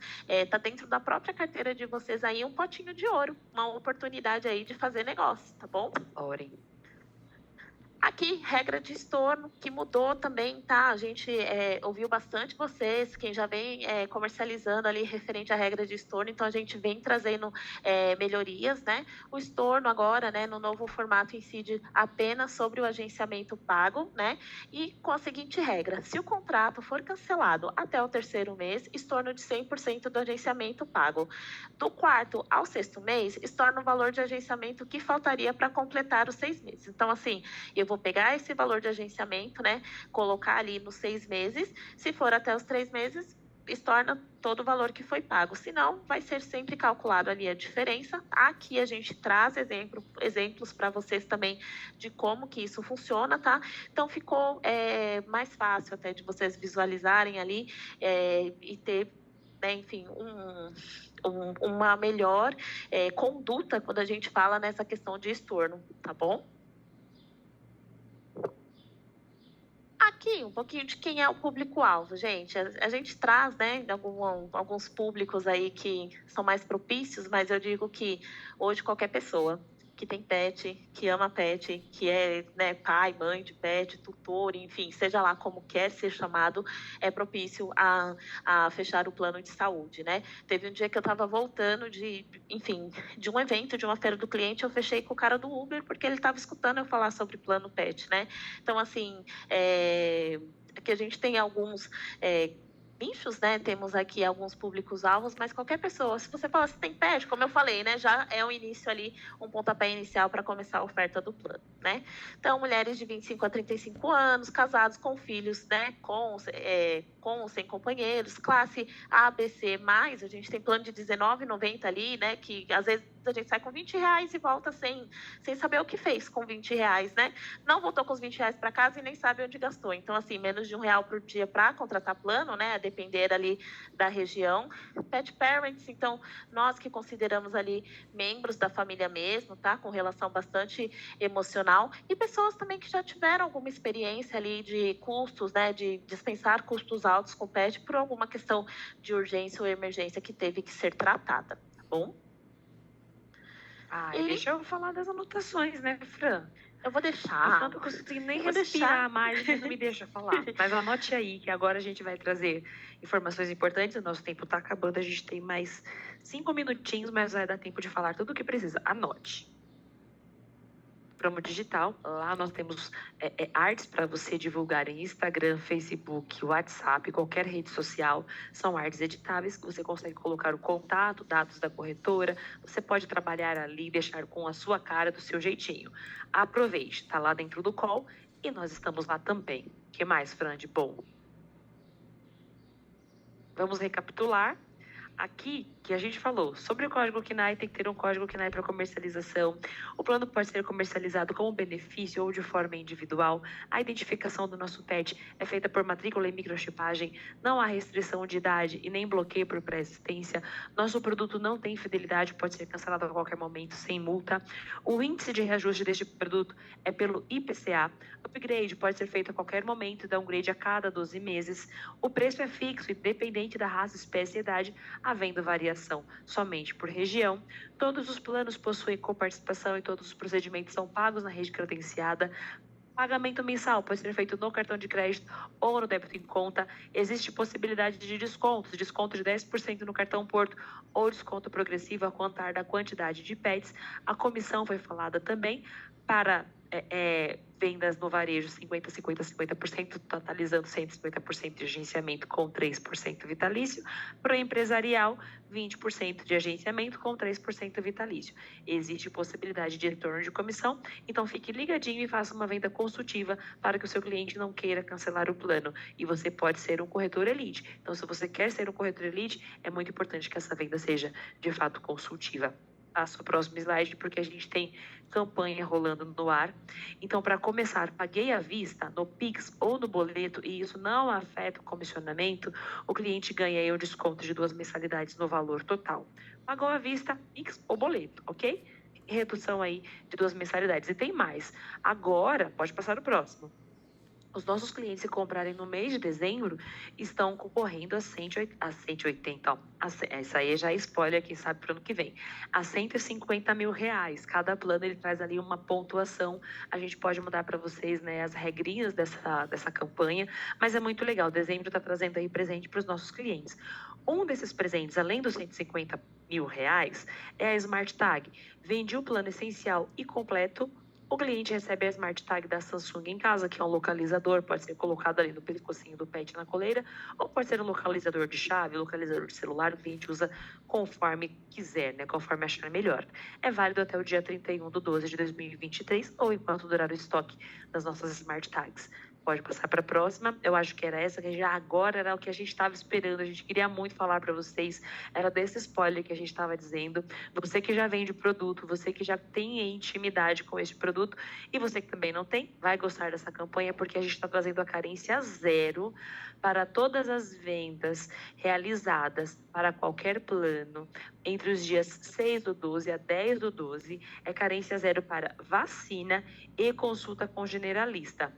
[SPEAKER 1] tá dentro da própria carteira de vocês aí um potinho de ouro, uma oportunidade aí de fazer negócio, tá bom?
[SPEAKER 2] Orem.
[SPEAKER 1] Aqui, regra de estorno, que mudou também, tá? A gente ouviu bastante vocês, quem já vem comercializando ali referente à regra de estorno, então a gente vem trazendo melhorias, né? O estorno agora, né, no novo formato, incide apenas sobre o agenciamento pago, né? E com a seguinte regra: se o contrato for cancelado até o 3º mês, estorno de 100% do agenciamento pago. Do 4º ao 6º mês, estorna o valor de agenciamento que faltaria para completar os 6 meses. Então, assim, eu vou pegar esse valor de agenciamento, né, colocar ali nos 6 meses, se for até os 3 meses, estorna todo o valor que foi pago, senão vai ser sempre calculado ali a diferença. Aqui a gente traz exemplos para vocês também de como que isso funciona, tá? Então ficou mais fácil até de vocês visualizarem ali e ter, né, enfim, uma melhor conduta quando a gente fala nessa questão de estorno, tá bom? Aqui, um pouquinho de quem é o público-alvo, gente. A gente traz, né, alguns públicos aí que são mais propícios, mas eu digo que hoje qualquer pessoa que tem pet, que ama pet, que é, né, pai, mãe de pet, tutor, enfim, seja lá como quer ser chamado, é propício a fechar o plano de saúde, né? Teve um dia que eu estava voltando de um evento, de uma feira do cliente, eu fechei com o cara do Uber, porque ele estava escutando eu falar sobre plano pet, né? Então, assim, que a gente tem alguns nichos, né? Temos aqui alguns públicos-alvos, mas qualquer pessoa, se você falar se tem pet, como eu falei, né? Já é um início ali, um pontapé inicial para começar a oferta do plano, né? Então, mulheres de 25 a 35 anos, casados com filhos, né? Com ou sem companheiros, classe A, B, C+, a gente tem plano de R$19,90 ali, né? Que às vezes a gente sai com R$20 e volta sem saber o que fez com R$20, né? Não voltou com os R$20 para casa e nem sabe onde gastou. Então, assim, menos de R$1 por dia para contratar plano, né? A depender ali da região. Pet parents, então, nós que consideramos ali membros da família mesmo, tá? Com relação bastante emocional. E pessoas também que já tiveram alguma experiência ali de custos, né? De dispensar custos altos com pet por alguma questão de urgência ou emergência que teve que ser tratada, tá bom?
[SPEAKER 2] Deixa eu falar das anotações, né, Fran?
[SPEAKER 1] Eu vou deixar.
[SPEAKER 2] Eu não consegui nem respirar mais, mas não me deixa falar. Mas anote aí, que agora a gente vai trazer informações importantes. O nosso tempo está acabando, a gente tem mais 5 minutinhos, mas vai dar tempo de falar tudo o que precisa. Anote. Promo Digital, lá nós temos artes para você divulgar em Instagram, Facebook, WhatsApp, qualquer rede social. São artes editáveis que você consegue colocar o contato, dados da corretora. Você pode trabalhar ali, deixar com a sua cara, do seu jeitinho. Aproveite, está lá dentro do call e nós estamos lá também. O que mais, Fran, de bom? Vamos recapitular. Aqui, que a gente falou sobre o código CNAE, tem que ter um código CNAE para comercialização. O plano pode ser comercializado como benefício ou de forma individual. A identificação do nosso pet é feita por matrícula e microchipagem. Não há restrição de idade e nem bloqueio por pré-existência. Nosso produto não tem fidelidade, pode ser cancelado a qualquer momento, sem multa. O índice de reajuste deste produto é pelo IPCA. Upgrade pode ser feito a qualquer momento e downgrade a cada 12 meses. O preço é fixo, independente da raça, espécie e idade, havendo variação somente por região. Todos os planos possuem coparticipação e todos os procedimentos são pagos na rede credenciada. Pagamento mensal pode ser feito no cartão de crédito ou no débito em conta. Existe possibilidade de descontos, desconto de 10% no cartão Porto ou desconto progressivo a contar da quantidade de pets. A comissão foi falada também para vendas no varejo 50%, totalizando 150% de agenciamento com 3% vitalício. Para o empresarial, 20% de agenciamento com 3% vitalício. Existe possibilidade de retorno de comissão, então fique ligadinho e faça uma venda consultiva para que o seu cliente não queira cancelar o plano. E você pode ser um corretor elite. Então, se você quer ser um corretor elite, é muito importante que essa venda seja, de fato, consultiva. Passo o próximo slide, porque a gente tem campanha rolando no ar. Então, para começar, paguei à vista, no Pix ou no boleto, e isso não afeta o comissionamento, o cliente ganha aí um desconto de 2 mensalidades no valor total. Pagou à vista, Pix ou boleto, ok? Redução aí de 2 mensalidades. E tem mais. Agora, pode passar o próximo. Os nossos clientes que comprarem no mês de dezembro estão concorrendo a 180, ó. Essa aí já é spoiler, quem sabe para o ano que vem. A R$150 mil. Cada plano ele traz ali uma pontuação. A gente pode mudar para vocês, né, as regrinhas dessa campanha, mas é muito legal. Dezembro está trazendo aí presente para os nossos clientes. Um desses presentes, além dos R$150 mil, é a Smart Tag. Vende o plano essencial e completo. O cliente recebe a Smart Tag da Samsung em casa, que é um localizador, pode ser colocado ali no pescocinho do pet na coleira, ou pode ser um localizador de chave, localizador de celular, o cliente usa conforme quiser, né, conforme achar melhor. É válido até o dia 31/12 de 2023, ou enquanto durar o estoque das nossas Smart Tags. Pode passar para a próxima. Eu acho que era essa, que já agora era o que a gente estava esperando. A gente queria muito falar para vocês. Era desse spoiler que a gente estava dizendo. Você que já vende produto, você que já tem intimidade com esse produto e você que também não tem, vai gostar dessa campanha porque a gente está trazendo a carência zero para todas as vendas realizadas para qualquer plano entre os dias 6/12 a 10/12. É carência zero para vacina e consulta com generalista.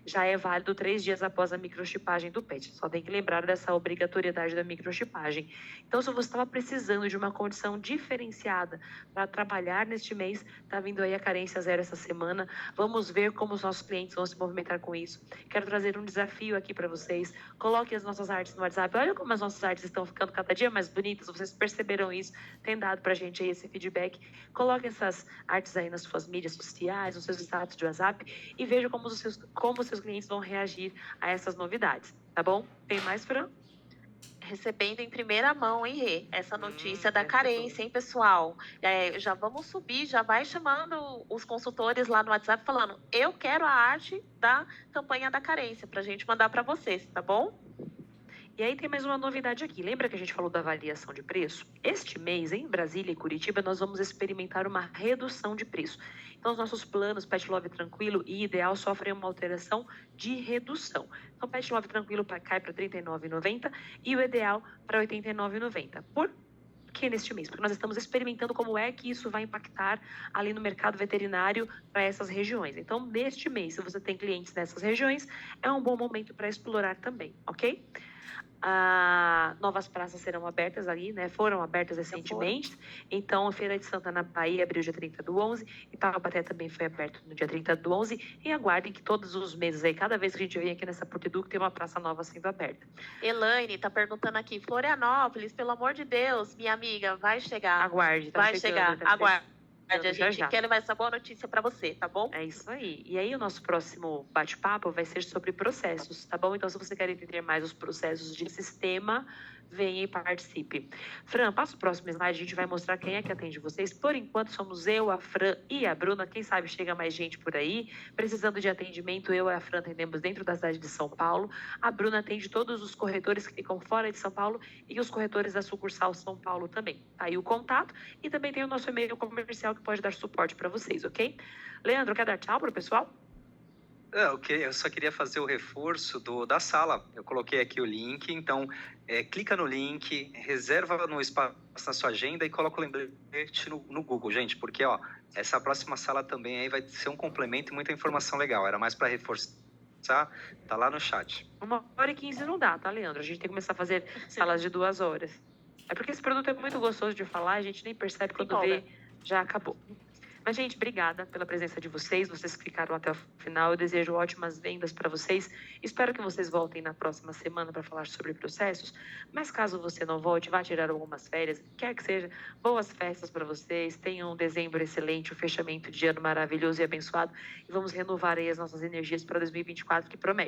[SPEAKER 2] Já é válido 3 dias após a microchipagem do pet. Só tem que lembrar dessa obrigatoriedade da microchipagem. Então, se você estava precisando de uma condição diferenciada para trabalhar neste mês, está vindo aí a carência zero essa semana. Vamos ver como os nossos clientes vão se movimentar com isso. Quero trazer um desafio aqui para vocês. Coloquem as nossas artes no WhatsApp. Olha como as nossas artes estão ficando cada dia mais bonitas. Vocês perceberam isso? Tem dado para a gente aí esse feedback. Coloquem essas artes aí nas suas mídias sociais, nos seus status de WhatsApp e vejam como os seus clientes vão reagir a essas novidades, tá bom? Tem mais, Fran?
[SPEAKER 1] Recebendo em primeira mão, hein, Rê? Essa notícia da carência, hein, pessoal? Já vamos subir, já vai chamando os consultores lá no WhatsApp falando, eu quero a arte da campanha da carência, pra gente mandar para vocês, tá bom?
[SPEAKER 2] E aí tem mais uma novidade aqui. Lembra que a gente falou da avaliação de preço? Este mês, em Brasília e Curitiba, nós vamos experimentar uma redução de preço. Então, os nossos planos Pet Love Tranquilo e Ideal sofrem uma alteração de redução. Então, Pet Love Tranquilo cai para R$ 39,90 e o Ideal para R$ 89,90. Por que neste mês? Porque nós estamos experimentando como é que isso vai impactar ali no mercado veterinário para essas regiões. Então, neste mês, se você tem clientes nessas regiões, é um bom momento para explorar também, ok? Novas praças serão abertas ali, né? Foram abertas recentemente. Então, a Feira de Santana, Bahia, abriu dia 30/11. E Taubaté também foi aberto no dia 30/11. E aguardem que todos os meses aí, cada vez que a gente vem aqui nessa Portiduc, tem uma praça nova sendo aberta.
[SPEAKER 1] Elaine tá perguntando aqui, Florianópolis, pelo amor de Deus, minha amiga, vai chegar.
[SPEAKER 2] Aguarde, tá
[SPEAKER 1] vai
[SPEAKER 2] chegando,
[SPEAKER 1] chegar, aguarde. A
[SPEAKER 2] já,
[SPEAKER 1] gente quer levar essa boa notícia para você, tá bom?
[SPEAKER 2] É isso aí. E aí o nosso próximo bate-papo vai ser sobre processos, tá bom? Então, se você quer entender mais os processos de sistema, venha e participe. Fran, passa o próximo slide, a gente vai mostrar quem é que atende vocês. Por enquanto, somos eu, a Fran e a Bruna. Quem sabe chega mais gente por aí. Precisando de atendimento, eu e a Fran atendemos dentro da cidade de São Paulo. A Bruna atende todos os corretores que ficam fora de São Paulo e os corretores da sucursal São Paulo também. Tá aí o contato e também tem o nosso e-mail comercial que pode dar suporte para vocês, ok? Leandro, quer dar tchau para o pessoal?
[SPEAKER 3] Eu só queria fazer o reforço da sala. Eu coloquei aqui o link, então clica no link, reserva no espaço na sua agenda e coloca o lembrete no Google, gente, porque essa próxima sala também aí vai ser um complemento e muita informação legal. Era mais para reforçar, tá lá no chat.
[SPEAKER 2] 1h15 não dá, tá, Leandro? A gente tem que começar a fazer salas de 2 horas. É porque esse produto é muito gostoso de falar, a gente nem percebe quando vê, já acabou. Mas, gente, obrigada pela presença de vocês que ficaram até o final. Eu desejo ótimas vendas para vocês. Espero que vocês voltem na próxima semana para falar sobre processos. Mas caso você não volte, vá tirar algumas férias, quer que seja, boas festas para vocês. Tenham um dezembro excelente, um fechamento de ano maravilhoso e abençoado. E vamos renovar aí as nossas energias para 2024, que promete.